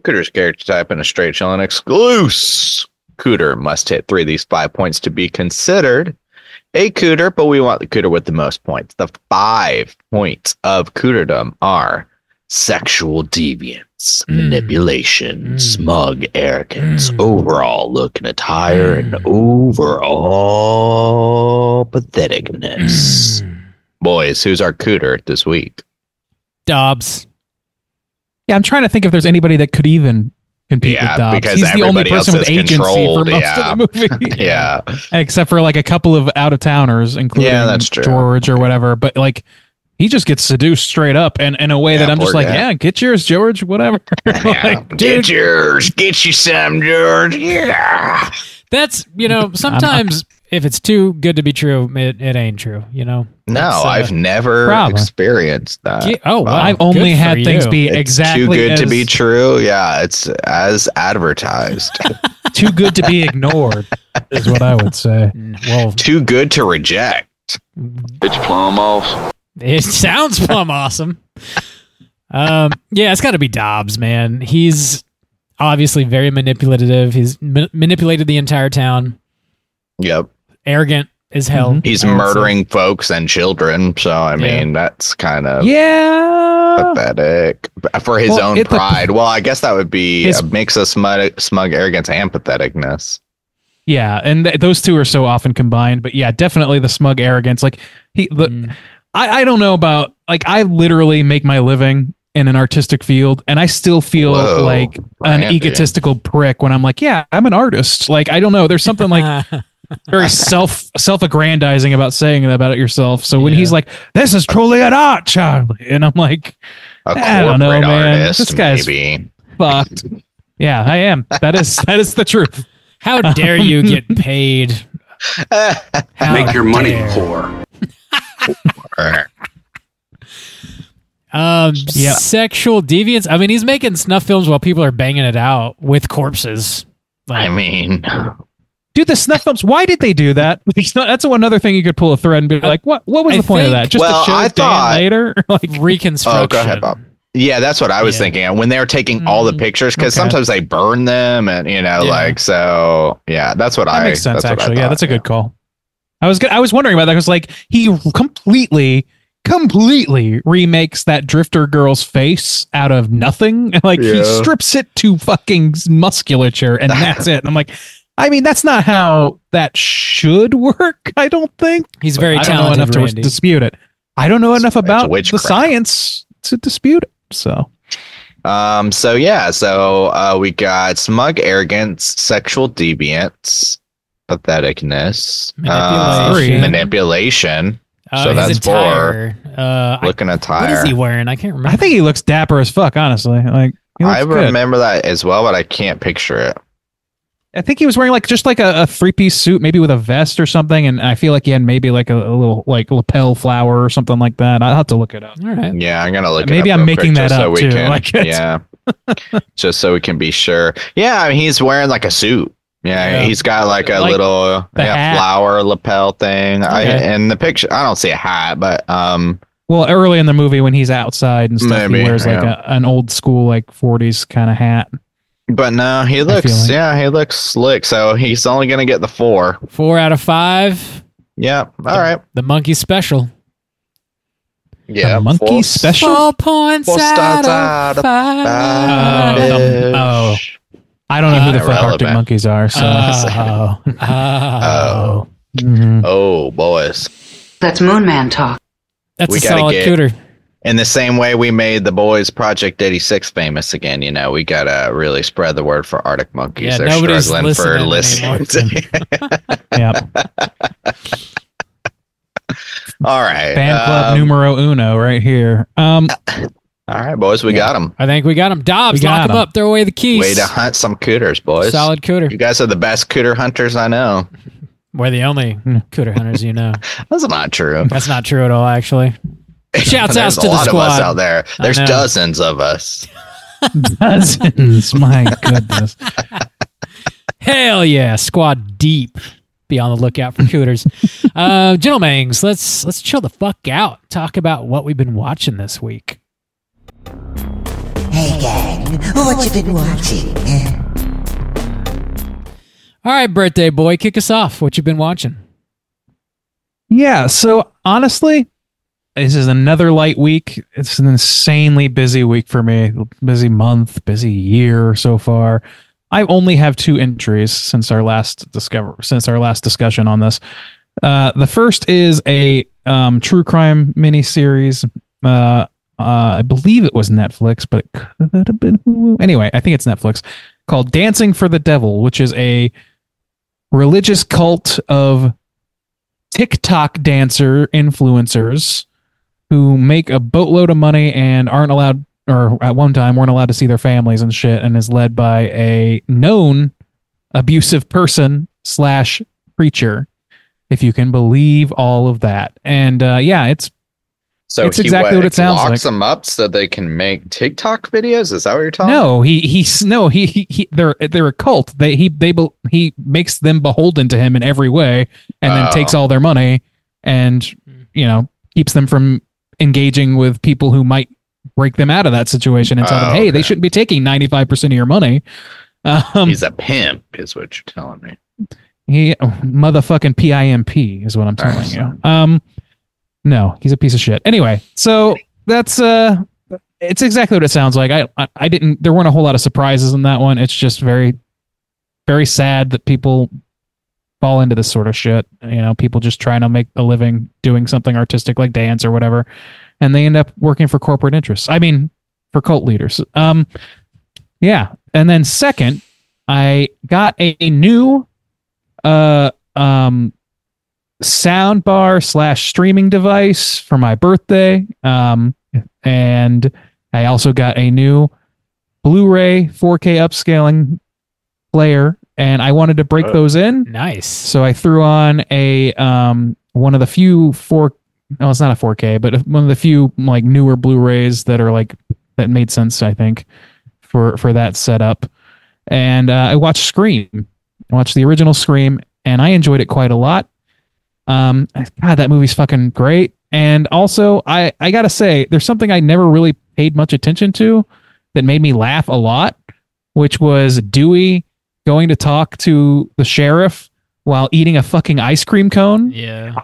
Cooter's character type in a straight chillin' exclusive. Cooter must hit 3 of these 5 points to be considered a Cooter, but we want the Cooter with the most points. The 5 points of Cooterdom are sexual deviance, manipulation, smug arrogance, overall look and attire, and overall patheticness. Boys, who's our Cooter this week?
Dobbs.
Yeah, I'm trying to think if there's anybody that could even compete with Dobbs.
Because
he's the only person with agency for most
yeah.
of the movie.
Yeah.
Except for like a couple of out-of-towners, including
that's true.
George or whatever. But like, he just gets seduced straight up, and in a way that I'm just like, get yours, George, whatever.
Like, get yours. Get you some, George. Yeah.
That's, sometimes if it's too good to be true, it ain't true,
No, I've never experienced that.
Wow.
I've only had things be
it's
exactly
too good to be true. Yeah, it's as advertised.
Too good to be ignored is what I would say.
Well,
too good to reject.
It's plumb awesome.
It sounds plumb awesome. It's got to be Dobbs, man. He's obviously very manipulative. He's manipulated the entire town.
Yep.
Arrogant as hell.
He's murdering folks and children. So, I mean, that's kind of pathetic for his own pride. Well, I guess that would be a mix of smug arrogance and patheticness.
Yeah, and those two are so often combined. But definitely the smug arrogance. Like I don't know about, like, I literally make my living in an artistic field, and I still feel like an egotistical prick when I'm like, I'm an artist. Like, I don't know. There's something like very self-aggrandizing about saying that about it yourself. So when he's like, this is truly an art, Charlie. And I'm like, I don't know, man. This guy's fucked. Yeah, I am. That is the truth.
How dare you get paid?
Make your money poor.
Sexual deviance. I mean, he's making snuff films while people are banging it out with corpses.
Like, I mean,
dude, the snuff films. Why did they do that? That's another thing you could pull a thread and be like, "What was the point of that? Just to show Dan later, like
reconstruction."
Oh, go ahead, Bob. Yeah, that's what I was thinking. When they were taking all the pictures, because sometimes they burn them, and like so. Yeah, that's what
that makes sense. Actually, that's a good call. I was wondering about that because like he completely remakes that drifter girl's face out of nothing. Like he strips it to fucking musculature, and that's it. And I'm like, I mean, that's not how that should work. I don't think
he's very talented.
I don't know enough to dispute it. I don't know enough about the science to dispute it. So
we got smug arrogance, sexual deviance, patheticness, manipulation. So that's
attire.
4. Looking attire.
What is he wearing? I can't remember.
I think he looks dapper as fuck, honestly. Like
I remember that as well, but I can't picture it.
I think he was wearing like a 3-piece suit, maybe with a vest or something, and I feel like he had maybe like a little like lapel flower or something like that. I'll have to look it up.
All right.
Yeah, I'm gonna look.
Maybe
it up
I'm making that up too.
Just so we can be sure. Yeah, I mean, he's wearing like a suit. Yeah, he's got like a little flower lapel thing. In the picture, I don't see a hat, but
Well, early in the movie when he's outside and stuff,
Maybe,
he wears like an old school like 40s kind of hat.
But no, he looks he looks slick. So he's only gonna get the 4.
4 out of 5.
Yeah. All right.
The monkey special.
Yeah.
The monkey special.
4 points out of 5.
I don't know who the fuck Arctic Monkeys are. So.
Oh, boys.
That's Moon Man talk.
That's a solid Cooter.
In the same way we made the boys Project 86 famous again, you know, we gotta really spread the word for Arctic Monkeys.
Yeah,
they're
nobody's
struggling for listening.
Yeah.
All right.
Fan club numero uno right here.
All right, boys, we got them.
I think we got them. Dobbs, lock them up. Throw away the keys.
Way to hunt some cooters, boys.
Solid cooter.
You guys are the best cooter hunters I know.
We're the only cooter hunters you know.
That's not true.
That's not true at all, actually. Shouts out to the squad.
There's a lot of us out there. There's dozens of us.
Dozens. My goodness.
Hell yeah. Squad deep. Be on the lookout for cooters. Gentlemen, let's chill the fuck out. Talk about what we've been watching this week.
Hey gang, what you been watching?
All right, birthday boy, kick us off. What you been watching?
Yeah, so honestly, this is another light week. It's an insanely busy week for me. Busy month, busy year so far. I only have 2 entries since our last discussion on this. The first is a true crime miniseries. I believe it was Netflix, but it could have been Hulu. Anyway, I think it's Netflix, called Dancing for the Devil, which is a religious cult of TikTok dancer influencers who make a boatload of money and aren't allowed, or at one time weren't allowed to see their families and shit, and is led by a known abusive person / preacher, if you can believe all of that. And it's exactly what it sounds like.
Locks them up so they can make TikTok videos. Is that what you're talking?
No, they're a cult. He makes them beholden to him in every way, and then takes all their money, and keeps them from engaging with people who might break them out of that situation and tell them, hey, they shouldn't be taking 95% of your money.
He's a pimp, is what you're telling me.
He motherfucking PIMP is what I'm telling you. No, he's a piece of shit. Anyway, so that's it's exactly what it sounds like. There weren't a whole lot of surprises in that one. It's just very, very sad that people fall into this sort of shit. People just trying to make a living doing something artistic like dance or whatever, and they end up working for corporate interests. I mean, for cult leaders. Yeah. And then second, I got a new soundbar / streaming device for my birthday. And I also got a new Blu-ray 4K upscaling player, and I wanted to break those in.
Nice.
So I threw on a one of the few it's not a 4K, but one of the few like newer Blu-rays that made sense, I think, for that setup. And I watched Scream. I watched the original Scream, and I enjoyed it quite a lot. God, that movie's fucking great. And also, I gotta say, there's something I never really paid much attention to that made me laugh a lot, which was Dewey going to talk to the sheriff while eating a fucking ice cream cone.
Yeah.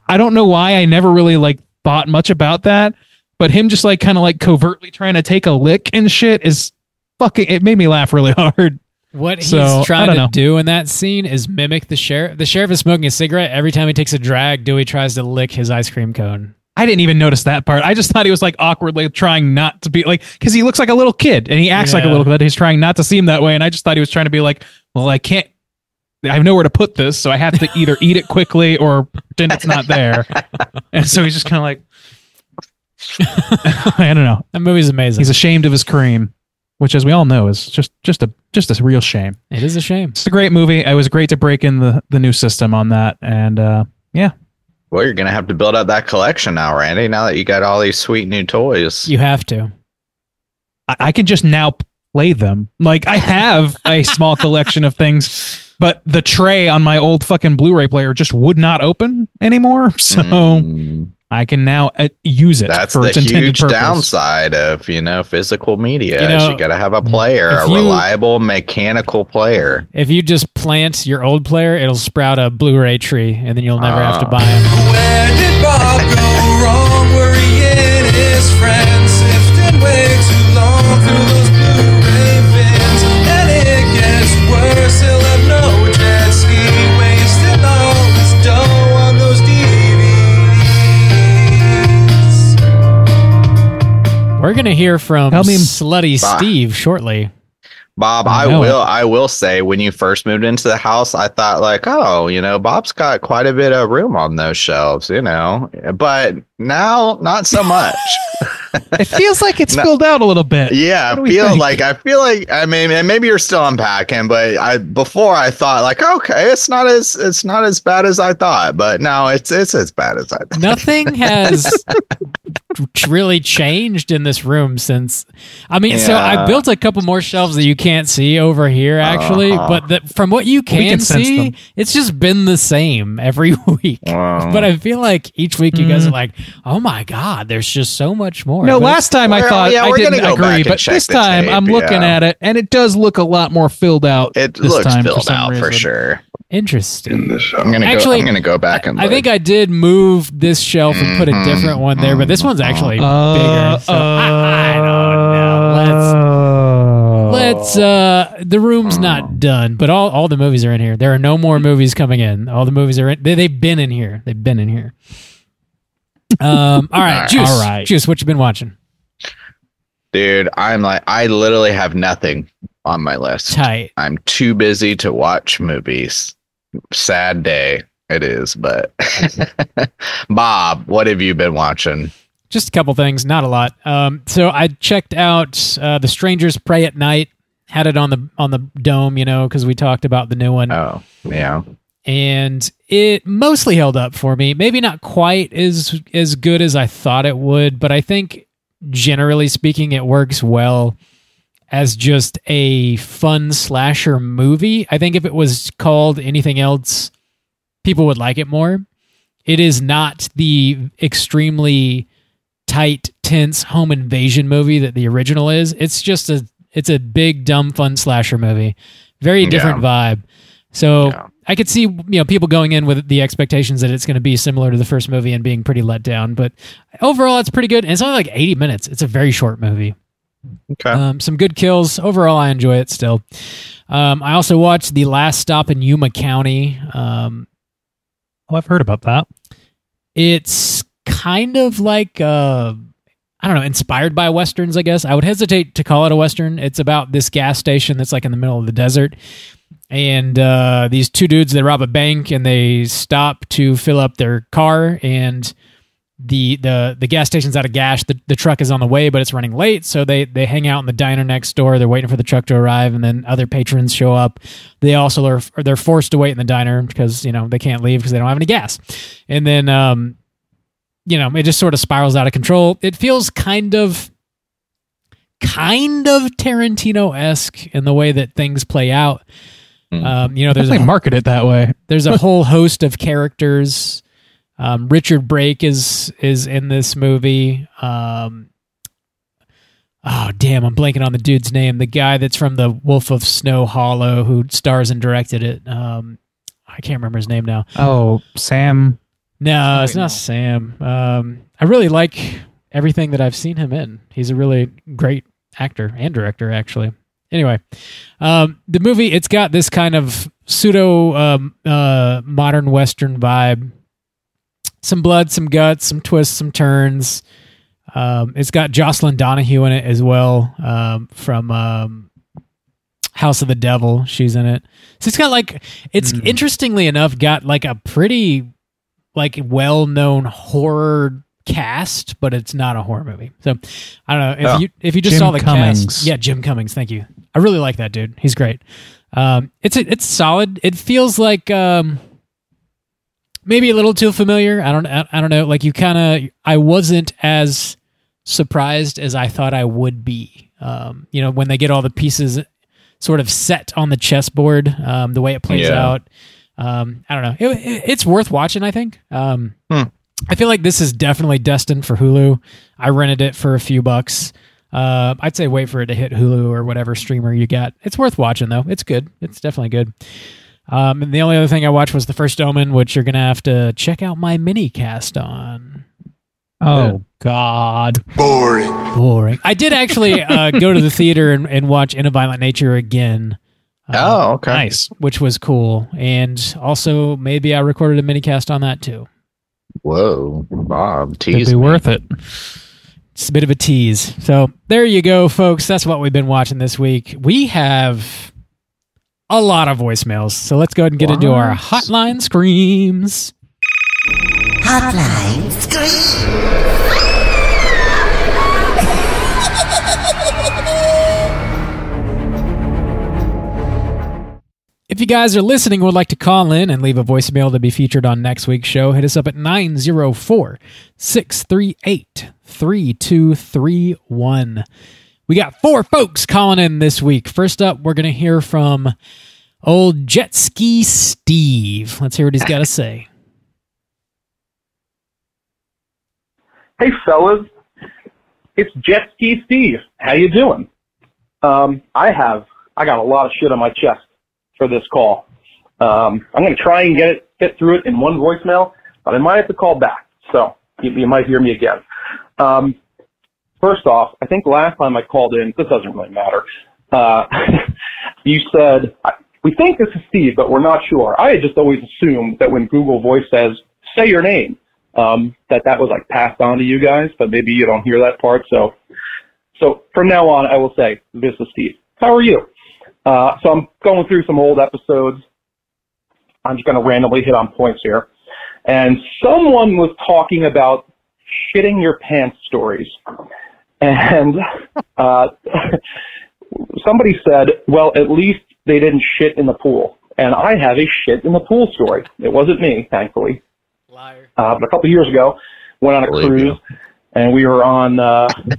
I don't know why I never really thought much about that, but him just kind of covertly trying to take a lick and shit is fucking, it made me laugh really hard.
What he's trying to do in that scene is mimic the sheriff. The sheriff is smoking a cigarette. Every time he takes a drag, Dewey tries to lick his ice cream cone.
I didn't even notice that part. I just thought he was awkwardly trying not to be because he looks like a little kid and he acts like a little kid. He's trying not to seem that way. And I just thought he was trying to be well, I have nowhere to put this, so I have to either eat it quickly or pretend it's not there. And so he's just kind of I don't know.
That movie's amazing.
He's ashamed of his cream, which, as we all know, is just a real shame.
It is a shame.
It's a great movie. It was great to break in the new system on that, and yeah.
Well, you're gonna have to build up that collection now, Randy. Now that you got all these sweet new toys,
you have to.
I can just now play them. I have a small collection of things, but the tray on my old fucking Blu-ray player just would not open anymore. So I can now use it.
That's
for
the
its intended
huge
purpose.
downside of physical media.
You know,
You got to have a player, a
if you-
reliable mechanical player.
If you just plant your old player, it'll sprout a Blu-ray tree, and then you'll never have to buy them.
Where did Bob go wrong? Were he and his friends sifting way too long through those Blu-ray bins? And it gets worse, he'll have no jet ski, wasting all his dough on those DVDs.
We're gonna hear from Slutty Steve shortly.
Bob, I will say, when you first moved into the house, I thought like, oh, Bob's got quite a bit of room on those shelves, but now not so much.
It feels like it's filled out a little bit.
Yeah, I feel like, I mean, and maybe you're still unpacking, but before I thought like, okay, it's not as bad as I thought, but now it's as bad as I thought.
Nothing has really changed in this room since. So I built a couple more shelves that you can't see over here, actually. But from what you can see, it's just been the same every week. But I feel like each week you guys are like, oh my God, there's just so much more.
No, last time I thought I didn't agree, but this time I'm looking at it, and it does look a lot more filled out.
It
this
looks
time
filled out for sure.
Interesting.
I'm gonna go back and look.
I think I did move this shelf and put a different one there, but this one's actually bigger. So I don't know. Let's the room's not done, but all the movies are in here. There are no more movies coming in. All the movies are in. They've been in here. All right, Juice, what you been watching?
Dude, I literally have nothing on my list.
Tight.
I'm too busy to watch movies. Sad day it is, but Bob, what have you been watching?
Just a couple things, not a lot. So I checked out The Strangers Pray at Night. Had it on the dome, because we talked about the new one.
Oh, yeah.
And it mostly held up for me. Maybe not quite as good as I thought it would, but I think generally speaking, it works well as just a fun slasher movie. I think if it was called anything else, people would like it more. It is not the extremely tight, tense home invasion movie that the original is. It's just it's a big, dumb, fun slasher movie. Very different vibe. So I could see people going in with the expectations that it's going to be similar to the first movie and being pretty let down. But overall, it's pretty good. And it's only like 80 minutes. It's a very short movie.
Okay.
Some good kills. Overall, I enjoy it still. I also watched The Last Stop in Yuma County.
I've heard about that.
It's kind of like, inspired by Westerns, I guess. I would hesitate to call it a Western. It's about this gas station that's like in the middle of the desert. And these two dudes, they rob a bank and they stop to fill up their car, and the gas station's out of gas. The truck is on the way, but it's running late, so they hang out in the diner next door. They're waiting for the truck to arrive, and then other patrons show up. They also they're forced to wait in the diner because they can't leave because they don't have any gas. And then it just sort of spirals out of control. It feels kind of Tarantino-esque in the way that things play out. There's
market it that way.
There's a whole host of characters. Richard Brake is in this movie. I'm blanking on the dude's name. The guy that's from the Wolf of Snow Hollow, who stars and directed it. I can't remember his name now.
Oh, Sam.
No, it's not Sam. I really like everything that I've seen him in. He's a really great actor and director, actually. Anyway, the movie, it's got this kind of pseudo modern Western vibe. Some blood, some guts, some twists, some turns. It's got Jocelyn Donahue in it as well, from House of the Devil. She's in it. So it's got interestingly enough, got like a pretty well-known horror cast, but it's not a horror movie. So I don't know if you just saw the cast. Yeah, Jim Cummings. Thank you. I really like that dude. He's great. It's solid. It feels like maybe a little too familiar. I don't know. Like I wasn't as surprised as I thought I would be. When they get all the pieces sort of set on the chessboard, the way it plays out. I don't know. It's worth watching, I think. I I feel like this is definitely destined for Hulu. I rented it for a few bucks. I'd say wait for it to hit Hulu or whatever streamer you got. It's worth watching, though. It's good. It's definitely good. And the only other thing I watched was The First Omen, which you're going to have to check out my mini cast on.
Oh, God.
Boring. I did actually go to the theater and watch In a Violent Nature again.
Oh, okay.
Nice.
Which was cool. And also, maybe I recorded a mini cast on that, too.
Whoa, Bob,
It'd
tease
be
me.
worth it.
It's a bit of a tease. So there you go, folks. That's what we've been watching this week. We have a lot of voicemails. So let's go ahead and get into our Hotline Screams.
Hotline Scream.
If you guys are listening and would like to call in and leave a voicemail to be featured on next week's show, hit us up at 904-638-3231. We got 4 folks calling in this week. First up, we're going to hear from old Jet Ski Steve. Let's hear what he's got to say.
Hey, fellas. It's Jet Ski Steve. How you doing? I got a lot of shit on my chest for this call. I'm going to try and get through it in one voicemail, but I might have to call back, so you might hear me again. First off, I think last time I called in, this doesn't really matter, you said, we think this is Steve, but we're not sure. I had just always assumed that when Google Voice says, say your name, that was like passed on to you guys, but maybe you don't hear that part, so from now on, I will say, this is Steve. How are you? So I'm going through some old episodes. I'm just going to randomly hit on points here. And someone was talking about shitting your pants stories. And somebody said, well, at least they didn't shit in the pool. And I have a shit in the pool story. It wasn't me, thankfully.
Liar.
But a couple of years ago, went on a cruise, and we were on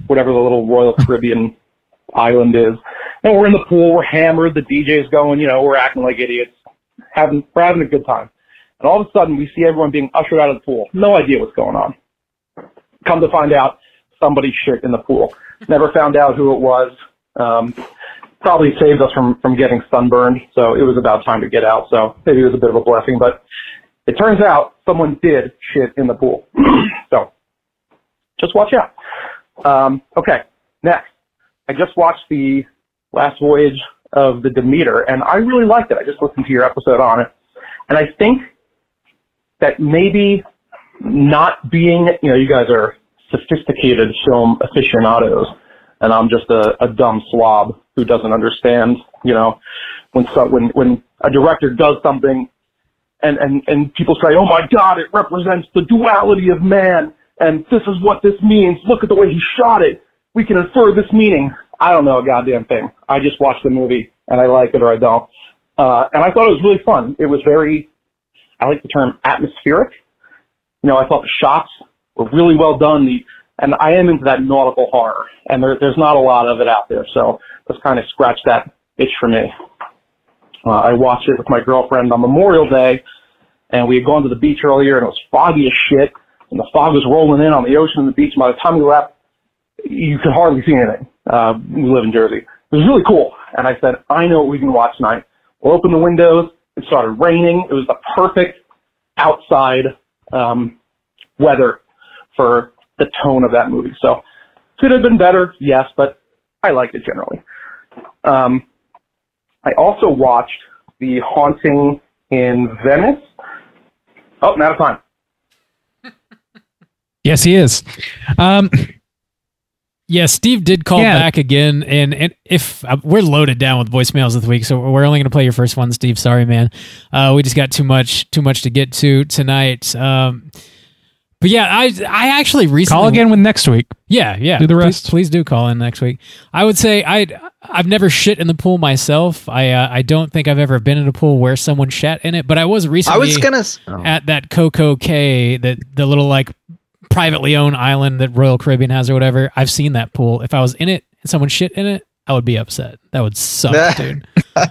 whatever the little Royal Caribbean island is. And we're in the pool, we're hammered, the DJ's going, we're acting like idiots, we're having a good time. And all of a sudden, we see everyone being ushered out of the pool. No idea what's going on. Come to find out, somebody shit in the pool. Never found out who it was. Probably saved us from getting sunburned, so it was about time to get out. So maybe it was a bit of a blessing, but it turns out someone did shit in the pool. So just watch out. Okay, next. I just watched the last voyage of the Demeter, and I really liked it. I just listened to your episode on it. And I think that maybe not being, you guys are sophisticated film aficionados, and I'm just a dumb slob who doesn't understand, when a director does something and people say, oh my God, it represents the duality of man, and this is what this means. Look at the way he shot it. We can infer this meaning. I don't know a goddamn thing. I just watched the movie, and I like it or I don't. And I thought it was really fun. It was very, I like the term atmospheric. I thought the shots were really well done. And I am into that nautical horror, and there's not a lot of it out there. So let's kind of scratch that itch for me. I watched it with my girlfriend on Memorial Day, and we had gone to the beach earlier, and it was foggy as shit, and the fog was rolling in on the ocean and the beach. And by the time we left, you could hardly see anything. We live in Jersey. It was really cool. And I said, I know what we can watch tonight. We'll open the windows. It started raining. It was the perfect outside weather for the tone of that movie. So could have been better, yes, but I liked it generally. I also watched The Haunting in Venice. Oh, not a time.
Yes, he is.
Yeah, Steve did call back again, and if we're loaded down with voicemails this week, so we're only going to play your first one, Steve. Sorry, man. We just got too much to get to tonight. But yeah, I actually recently
call again with next week.
Yeah.
Do the rest.
Please do call in next week. I would say I've never shit in the pool myself. I don't think I've ever been in a pool where someone shat in it, but I was recently at that Coco Cay, the little privately owned island that Royal Caribbean has or whatever. I've seen that pool. If I was in it and someone shit in it, I I would be upset. That would suck, dude.
I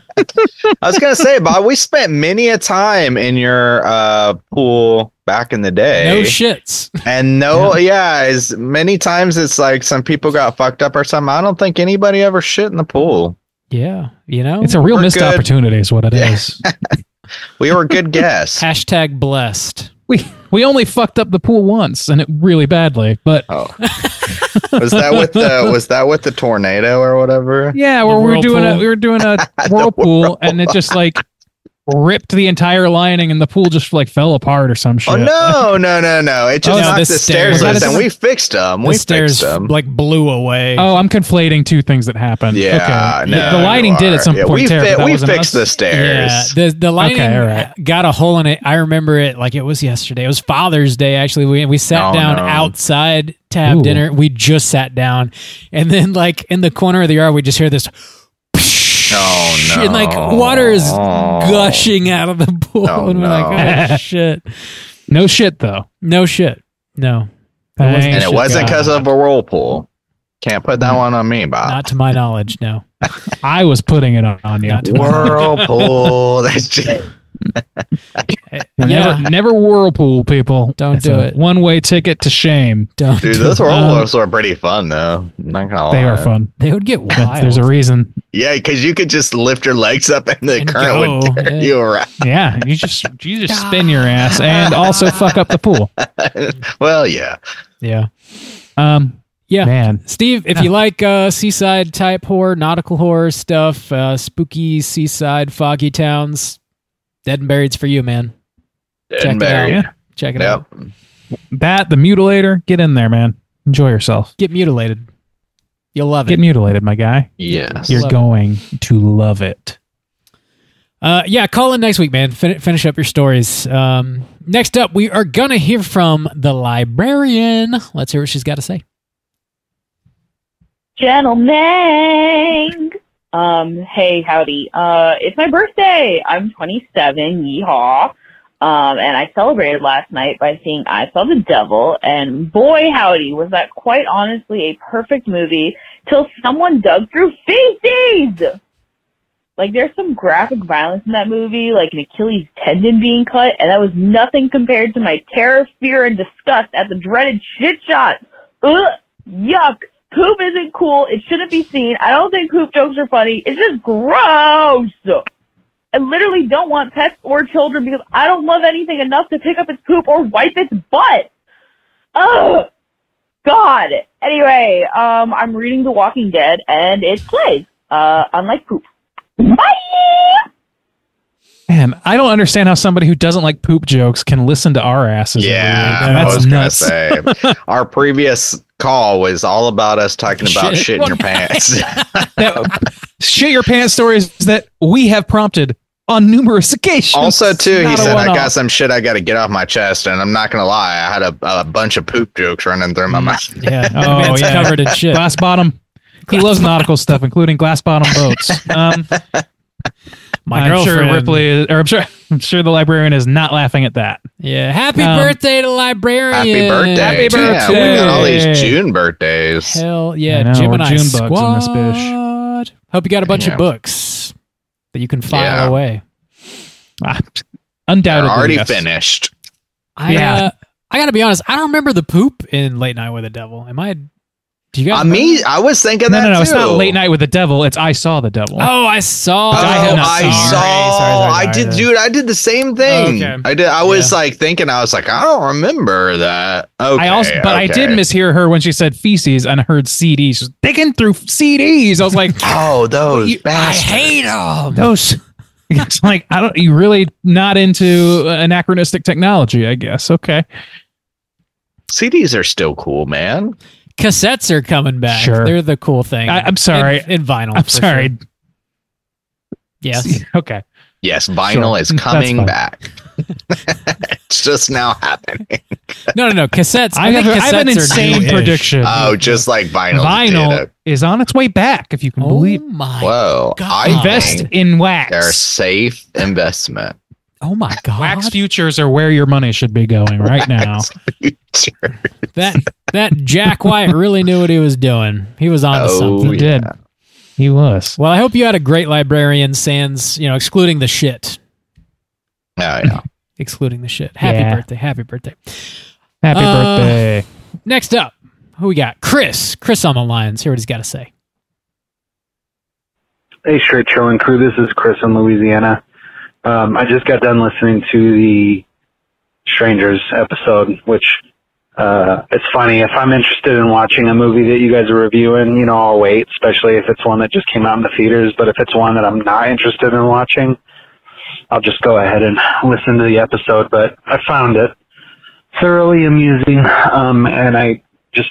was gonna say, Bob, we spent many a time in your pool back in the day.
No shits.
And as many times it's like some people got fucked up or something. I don't think anybody ever shit in the pool.
Yeah, you know,
it's a real missed opportunity is what it is.
We were good guests.
Hashtag blessed.
We only fucked up the pool once, and it really badly. But
was that with the tornado or whatever?
Yeah, where we were doing a whirlpool, and it just like ripped the entire lining, and the pool just like fell apart or some shit.
Oh no! It just knocked the stairs loose, and we fixed them.
The stairs like blew away.
Oh, I'm conflating two things that happened.
Yeah,
okay. The lining did at some point.
We fixed the stairs.
Yeah, the lining got a hole in it. I remember it like it was yesterday. It was Father's Day. Actually, we sat down outside to have dinner. We just sat down, and then like in the corner of the yard, we just hear this.
Oh no!
And like water is gushing out of the pool, and we're like, "Oh shit!"
No shit, though.
No shit. No.
And it wasn't because of a whirlpool. Can't put that one on me, Bob.
Not to my knowledge. No.
I was putting it on you.
Whirlpool. That's just.
Never whirlpool, people.
Don't do it.
One-way ticket to shame.
Dude, those whirlpools are pretty fun, though. Not gonna lie.
They are fun.
They would get wild.
There's a reason.
Yeah, because you could just lift your legs up and the current would carry you around.
Yeah, you just spin your ass and also fuck up the pool.
Well, yeah.
Yeah.
Yeah, man.
Steve, if you like seaside type horror, nautical horror stuff, spooky seaside, foggy towns, Dead and Buried's for you, man. Check it out.
Yeah.
Check it out.
That, the Mutilator, get in there, man. Enjoy yourself.
Get mutilated. You'll love it.
Get mutilated, my guy.
Yes.
You're going to love it.
Call in next week, man. Finish up your stories. Next up, we are going to hear from the librarian. Let's hear what she's got to say.
Gentlemen. Hey, howdy. It's my birthday. I'm 27. Yeehaw. And I celebrated last night by seeing I Saw the Devil, and boy howdy, was that quite honestly a perfect movie till someone dug through feces! Like, there's some graphic violence in that movie, like an Achilles tendon being cut, and that was nothing compared to my terror, fear, and disgust at the dreaded shit shot. Ugh! Yuck! Poop isn't cool. It shouldn't be seen. I don't think poop jokes are funny. It's just gross! I literally don't want pets or children because I don't love anything enough to pick up its poop or wipe its butt. Ugh! God! Anyway, I'm reading The Walking Dead, and it plays. Unlike poop. Bye!
Man, I don't understand how somebody who doesn't like poop jokes can listen to our asses.
Yeah,
that's
I was
nuts.
gonna say. Our previous call was all about us talking about shit in your pants.
Shit your pants stories that we have prompted on numerous occasions.
Also, too, he said, I got some shit I got to get off my chest, and I'm not going to lie, I had a bunch of poop jokes running through my mouth.
Yeah, man's covered in shit.
Glass bottom. He loves nautical stuff, including glass bottom boats.
My girlfriend.
I'm sure the librarian is not laughing at that.
Yeah, happy birthday to librarian.
Happy birthday.
Happy birthday.
Yeah, we got all these June birthdays.
Hell yeah,
know,
Gemini
June
squad.
bugs in this bitch.
Hope you got a bunch of books that you can file away.
Undoubtedly.
They're already finished.
I got to be honest, I don't remember the poop in Late Night with the Devil. Do you guys
me? I was thinking that too.
It's not Late Night with the Devil. It's I Saw the Devil.
Oh, I saw.
I did, dude. I did the same thing.
Okay.
I did. I was like thinking. I was like, I don't remember that. Okay,
I did mishear her when she said feces and I heard CDs. She was digging through CDs. I was like,
oh, those bastards.
I hate them.
Those. It's like you really not into anachronistic technology, I guess. Okay.
CDs are still cool, man.
Cassettes are coming back.
Sure.
They're the cool thing.
I'm sorry.
In vinyl.
I'm sorry.
Sure. Yes.
Okay.
Yes, vinyl is coming back. It's just now happening.
No. Cassettes.
I have an insane prediction.
Oh, just like vinyl.
Vinyl is on its way back, if you can believe.
Oh my
Whoa.
God.
Invest in wax.
They're a safe investment.
Oh my God.
Wax futures are where your money should be going right now.
That Jack White really knew what he was doing. He was on to something.
He did. He was.
Well, I hope you had a great librarian, sans, excluding the shit.
Oh, yeah.
Excluding the shit. Happy birthday. Happy birthday.
Happy birthday.
Next up, who we got? Chris. Chris on the line. Let's hear what he's got to say.
Hey, Straight Chilling crew. This is Chris in Louisiana. I just got done listening to the Strangers episode, which it's funny. If I'm interested in watching a movie that you guys are reviewing, I'll wait, especially if it's one that just came out in the theaters. But if it's one that I'm not interested in watching, I'll just go ahead and listen to the episode. But I found it thoroughly amusing, and I just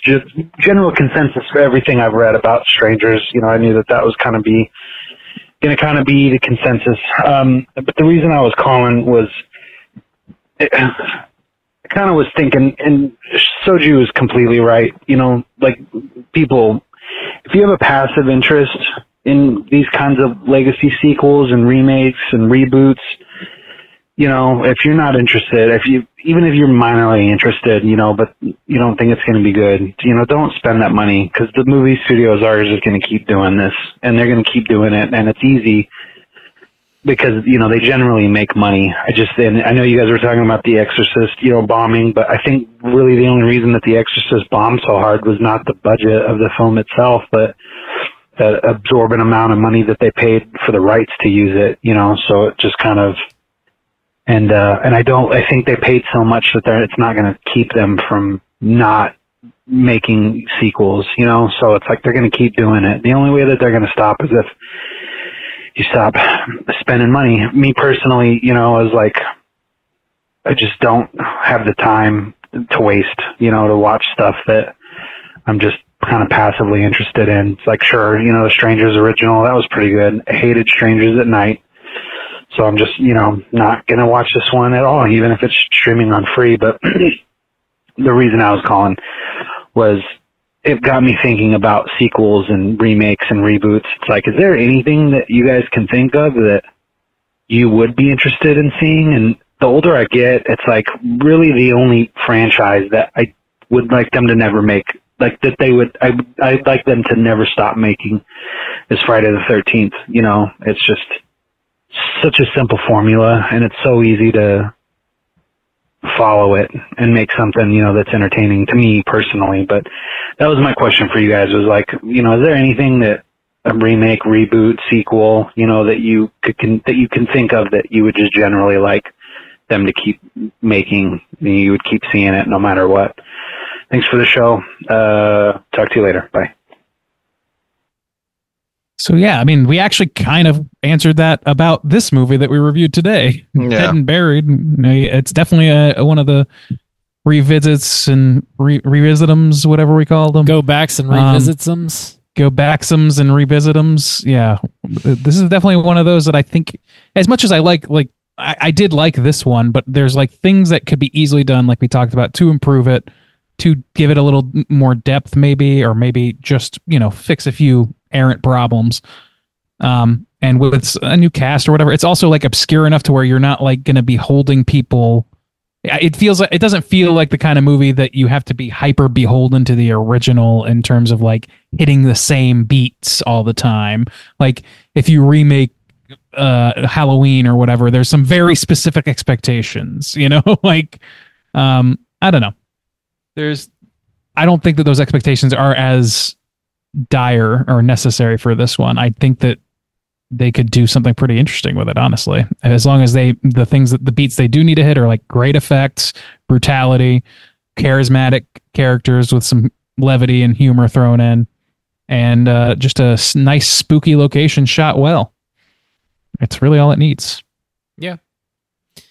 general consensus for everything I've read about Strangers. I knew that was going to be the consensus. But the reason I was calling was, I kind of was thinking, and Soju is completely right. People, if you have a passive interest in these kinds of legacy sequels and remakes and reboots, if you're not interested, even if you're minorly interested, but you don't think it's going to be good, don't spend that money, because the movie studios are just going to keep doing this, and they're going to keep doing it, and it's easy because, they generally make money. And I know you guys were talking about The Exorcist, bombing, but I think really the only reason that The Exorcist bombed so hard was not the budget of the film itself, but that absorbent amount of money that they paid for the rights to use it, so it just kind of, and I think they paid so much that it's not going to keep them from not making sequels, so it's like they're going to keep doing it. The only way that they're going to stop is if you stop spending money. Me personally, is like, I just don't have the time to waste, to watch stuff that I'm just kind of passively interested in. It's like, sure, the Strangers original, that was pretty good. I hated Strangers at Night. So I'm just, not going to watch this one at all, even if it's streaming on free. But the reason I was calling was it got me thinking about sequels and remakes and reboots. It's like, is there anything that you guys can think of that you would be interested in seeing? And the older I get, it's like really the only franchise that I would like them to never make, like that they would, I'd like them to never stop making is Friday the 13th. It's just such a simple formula, and it's so easy to follow it and make something, that's entertaining to me personally. But that was my question for you guys, was like, is there anything that a remake, reboot, sequel, that you can think of that you would just generally like them to keep making, you would keep seeing it no matter what? Thanks for the show. Talk to you later. Bye.
So yeah, I mean, we actually kind of answered that about this movie that we reviewed today, Dead and Buried. It's definitely one of the revisits and revisitums, whatever we call them.
Go backs and revisitums.
Go backsums and revisitums. Yeah, this is definitely one of those that I think, as much as I I did like this one, but there's like things that could be easily done, like we talked about, to improve it, to give it a little more depth, maybe, or maybe just fix a few errant problems. And with a new cast or whatever, it's also like obscure enough to where you're not like going to be holding people. It feels like, it doesn't feel like the kind of movie that you have to be hyper beholden to the original in terms of like hitting the same beats all the time. Like if you remake Halloween or whatever, there's some very specific expectations, like I don't know. I don't think that those expectations are as dire or necessary for this one. I think that they could do something pretty interesting with it, honestly, as long as the beats they do need to hit are like great effects, brutality, charismatic characters with some levity and humor thrown in, and just a nice spooky location shot well. It's really all it needs.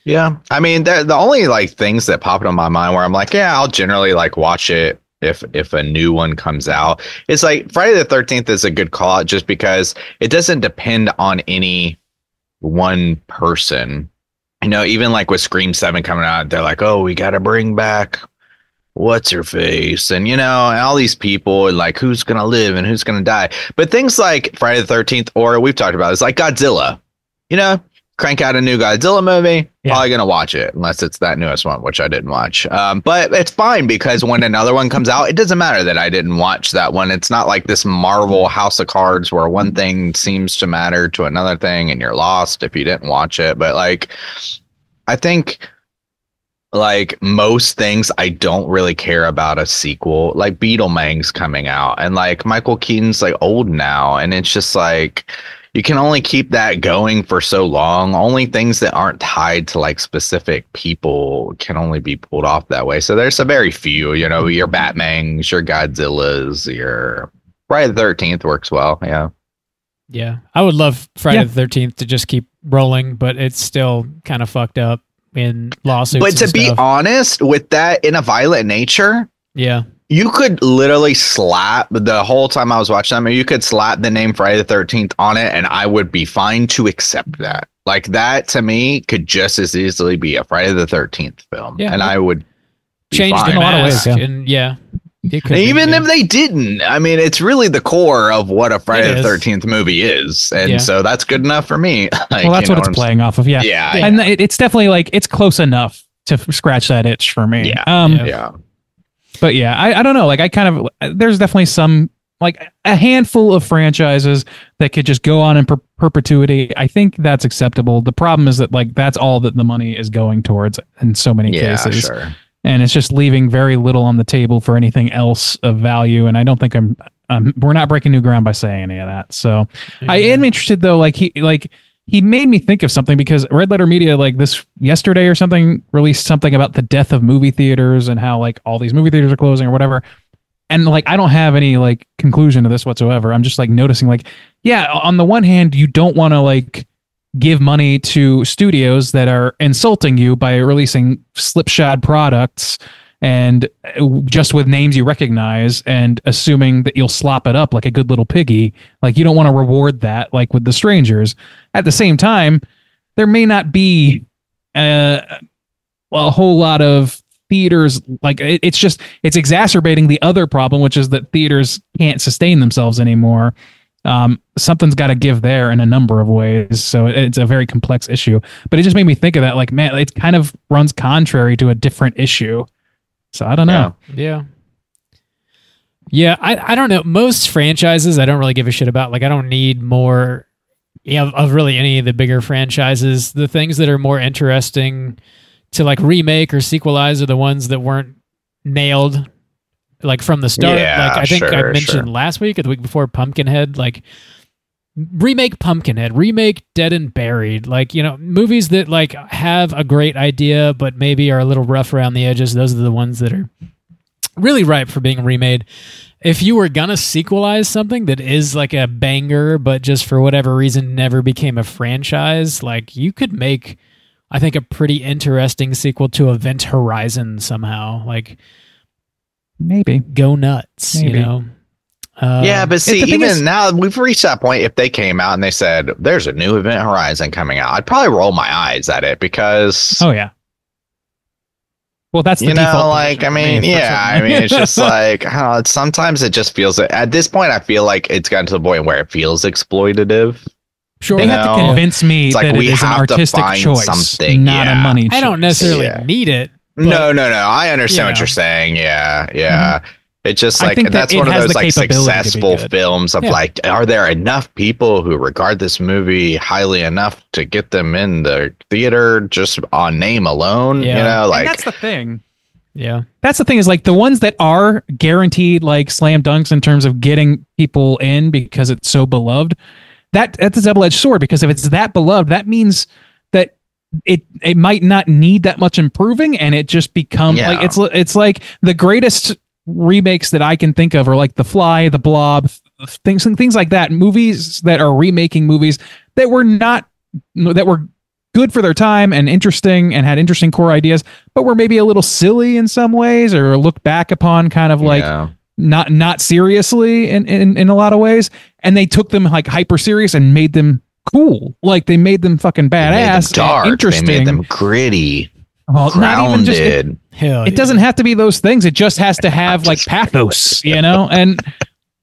Yeah. I mean, the only like things that pop into my mind where I'm like, yeah, I'll generally like watch it if a new one comes out. It's like Friday the 13th is a good call out just because it doesn't depend on any one person. Even like with Scream 7 coming out, they're like, oh, we got to bring back what's her face, and all these people, and like who's gonna live and who's gonna die. But things like Friday the 13th, or we've talked about, it's like Godzilla. crank out a new Godzilla movie, probably gonna watch it unless it's that newest one, which I didn't watch. But it's fine because when another one comes out, it doesn't matter that I didn't watch that one. It's not like this Marvel House of Cards where one thing seems to matter to another thing and you're lost if you didn't watch it. But like, I think like most things, I don't really care about a sequel. Like Beetlemang's coming out and like Michael Keaton's like old now, and it's just like, you can only keep that going for so long. Only things that aren't tied to like specific people can only be pulled off that way. So there's a very few, you know, your Batmans, your Godzillas, your Friday the 13th works well. Yeah.
Yeah. I would love Friday the 13th to just keep rolling, but it's still kind of fucked up in lawsuits.
But to be honest with that, in a violent nature.
Yeah.
You could literally slap the whole time I was watching them. You could slap the name Friday the 13th on it, and I would be fine to accept that. Like that to me could just as easily be a Friday the 13th film, and I would
change in a lot of ways. And
even if they didn't, I mean, it's really the core of what a Friday the 13th movie is, and so that's good enough for me. Like,
well, that's what it's playing off of. Yeah, and it's definitely like it's close enough to scratch that itch for me.
Yeah.
But yeah, I don't know. Like I kind of, there's definitely some, like a handful of franchises that could just go on in perpetuity. I think that's acceptable. The problem is that like, that's all that the money is going towards in so many cases.
Sure.
And it's just leaving very little on the table for anything else of value. And I don't think we're not breaking new ground by saying any of that. So I am interested though. He made me think of something because Red Letter Media, like this yesterday or something, released something about the death of movie theaters and how like all these movie theaters are closing or whatever. And like, I don't have any like conclusion to this whatsoever. I'm just like noticing like, yeah, on the one hand, you don't want to like give money to studios that are insulting you by releasing slipshod products and just with names you recognize and assuming that you'll slop it up like a good little piggy. Like you don't want to reward that like with The Strangers. At the same time, there may not be a whole lot of theaters. Like it's exacerbating the other problem, which is that theaters can't sustain themselves anymore. Something's got to give there in a number of ways. So it's a very complex issue, but it just made me think of that. Like, man, it kind of runs contrary to a different issue. So I don't know.
Yeah. I don't know. Most franchises I don't really give a shit about. Like I don't need more of really any of the bigger franchises. The things that are more interesting to like remake or sequelize are the ones that weren't nailed like from the start. Like I think I mentioned last week or the week before, Pumpkinhead, like remake Pumpkinhead, remake Dead and Buried, like, you know, movies that like have a great idea but maybe are a little rough around the edges. Those are the ones that are really ripe for being remade. If you were gonna sequelize something that is like a banger but just for whatever reason never became a franchise, like you could make, I think, a pretty interesting sequel to Event Horizon somehow. Like
maybe
go nuts, you know.
Yeah, but see, even now we've reached that point. If they came out and they said there's a new Event Horizon coming out, I'd probably roll my eyes at it because
well, that's the default
like position. I mean, it's just like sometimes it just feels at this point. I feel like it's gotten to the point where it feels exploitative.
Sure, they have to convince me that it is an artistic choice, not a money choice.
I don't necessarily need it.
No. I understand what you're saying. Yeah. Mm-hmm. It's just like that's one of those like successful films of like, are there enough people who regard this movie highly enough to get them in the theater just on name alone? You know, like
and that's the thing.
Yeah,
that's the thing is like the ones that are guaranteed like slam dunks in terms of getting people in because it's so beloved. That's a double-edged sword because if it's that beloved, that means that it might not need that much improving, and it just becomes like it's like the greatest remakes that I can think of are like The Fly, The Blob, things like that. Movies that are remaking movies that were good for their time and interesting and had interesting core ideas, but were maybe a little silly in some ways or looked back upon kind of like not seriously in a lot of ways. And they took them like hyper serious and made them cool. Like they made them fucking badass,
dark,
interesting.
They made them gritty.
Well, not even just it doesn't have to be those things. It just has to have like pathos, you know? And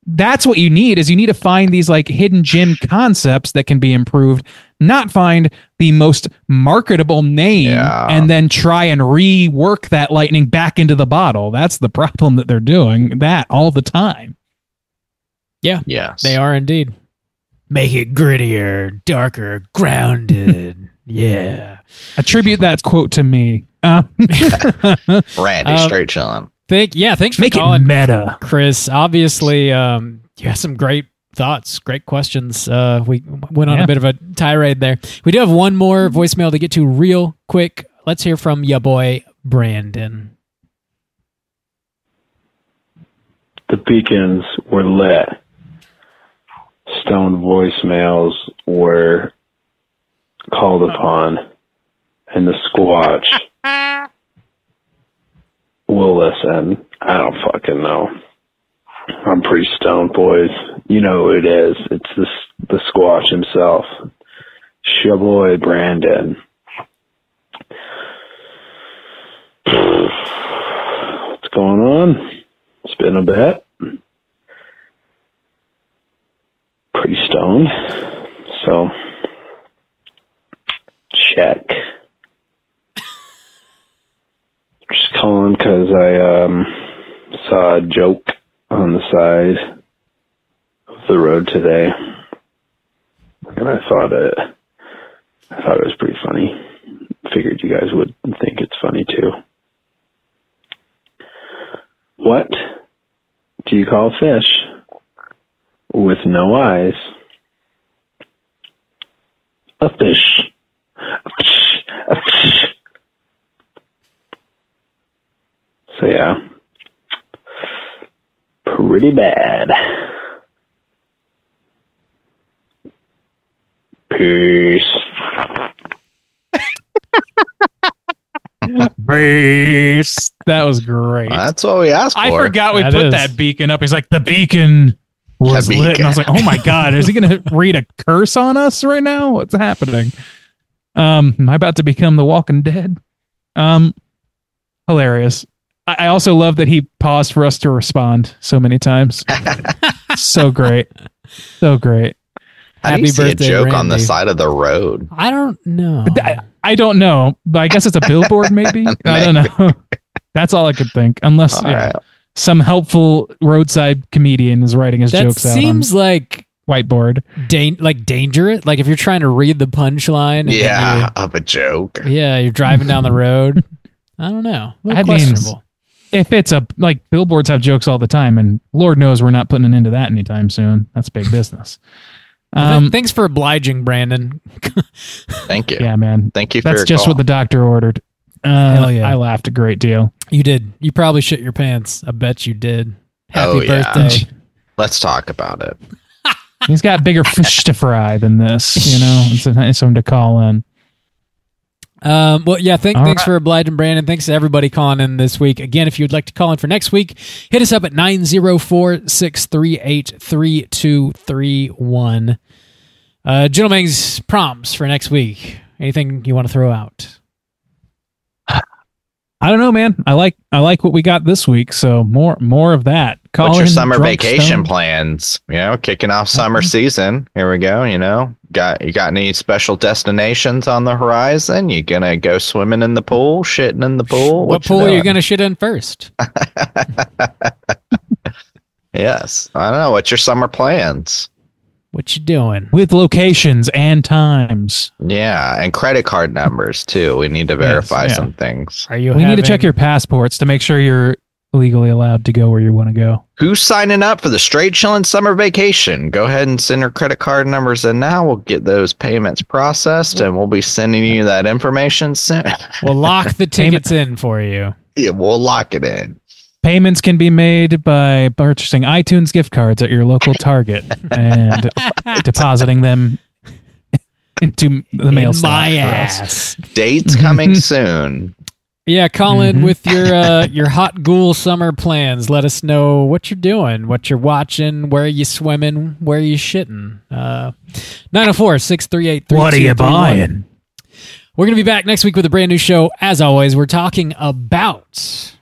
that's what you need, is you need to find these like hidden gem concepts that can be improved, not find the most marketable name and then try and rework that lightning back into the bottle. That's the problem that they're doing that all the time.
Yeah.
Yes.
They are indeed. Make it grittier, darker, grounded. Yeah.
Attribute that quote to me.
Randy, straight chilling.
Thanks for
Make
calling,
it meta,
Chris. Obviously, you have some great thoughts, great questions. We went on a bit of a tirade there. We do have one more voicemail to get to real quick. Let's hear from ya boy, Brandon.
The beacons were lit. Stone voicemails were called upon, and the Squatch will listen. I don't fucking know. I'm pretty stoned, boys. You know who it is. It's the Squatch himself. Shaboy Brandon. What's going on? It's been a bit. Pretty stoned. So, check. Just calling because I saw a joke on the side of the road today, and I thought it was pretty funny. Figured you guys would think it's funny too. What do you call fish with no eyes? A fish. A fish. So yeah, pretty bad. Peace.
Peace. That was great.
That's what we asked for.
I forgot we put that beacon up. He's like, the beacon was lit. And I was like, oh my God, is he going to read a curse on us right now? What's happening? Am I about to become the Walking Dead? Hilarious. I also love that he paused for us to respond so many times. So great. So great.
How do you see a joke on the side of the road?
I don't know.
I don't know, but I guess it's a billboard, maybe. I don't know. That's all I could think. Unless some helpful roadside comedian is writing his jokes out. That
seems like
whiteboard.
Dangerous. Like if you're trying to read the punchline.
Of a joke.
Yeah, you're driving down the road. I don't know.
Questionable. If it's billboards have jokes all the time, and Lord knows we're not putting an end to that anytime soon. That's big business.
Thanks for obliging, Brandon.
Thank you.
Yeah, man.
Thank you.
That's just what the doctor ordered.
Hell yeah.
I laughed a great deal.
You did. You probably shit your pants. I bet you did. Happy birthday.
Let's talk about it.
He's got bigger fish to fry than this. It's nice of him to call in.
Thanks for obliging, Brandon. Thanks to everybody calling in this week. Again, if you'd like to call in for next week, hit us up at 904-638-3231. Gentlemen's prompts for next week. Anything you want to throw out?
I don't know, man. I like what we got this week, so more of that.
What's your summer vacation plans? Kicking off summer season. Here we go. You got any special destinations on the horizon? You gonna go swimming in the pool, shitting in the pool?
What pool are you gonna shit in first?
Yes, I don't know. What's your summer plans?
What you doing?
With locations and times.
Yeah, and credit card numbers too. We need to verify some things.
We
need to check your passports to make sure you're legally allowed to go where you want to go.
Who's signing up for the Straight Chillin' Summer Vacation? Go ahead and send your credit card numbers in now. We'll get those payments processed, and we'll be sending you that information soon.
We'll lock the tickets in for you.
Yeah, we'll lock it in.
Payments can be made by purchasing iTunes gift cards at your local Target and depositing them into the mail slot.
My ass.
Dates coming soon.
Yeah, call in with your hot ghoul summer plans. Let us know what you're doing, what you're watching, where you swimming, where you shitting. 904-638-3231.
What are you buying?
We're going to be back next week with a brand new show. As always, we're talking about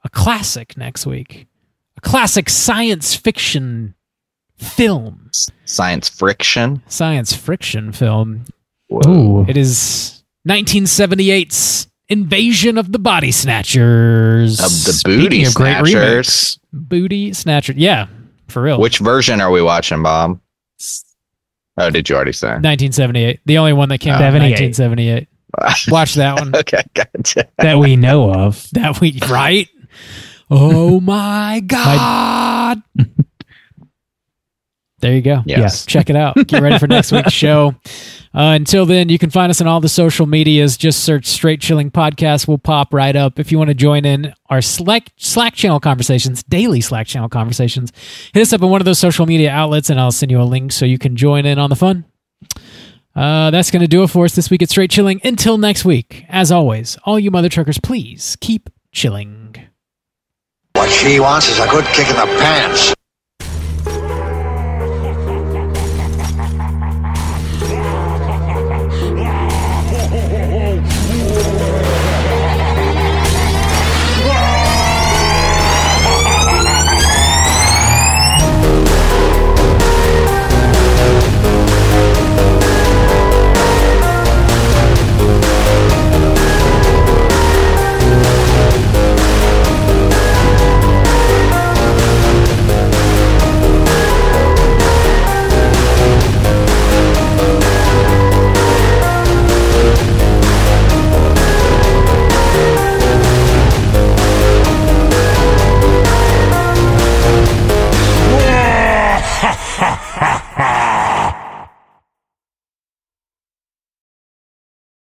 a classic next week. A classic science fiction film.
Science friction.
Science friction film.
Ooh.
It is 1978's Invasion of the Body Snatchers.
Of the Booty Snatchers.
Booty Snatchers. Yeah, for real.
Which version are we watching, Bob? Oh, did you already say?
1978. The only one that came out in 1978. Watch that one.
Okay, gotcha.
That we know of.
Right? Oh my God. There you go.
Yes.
Check it out. Get ready for next week's show. Until then, you can find us on all the social medias. Just search Straight Chilling Podcast. We'll pop right up. If you want to join in our Slack channel conversations, daily Slack channel conversations, hit us up on one of those social media outlets, and I'll send you a link so you can join in on the fun. That's going to do it for us this week at Straight Chilling. Until next week, as always, all you mother truckers, please keep chilling.
What she wants is a good kick in the pants.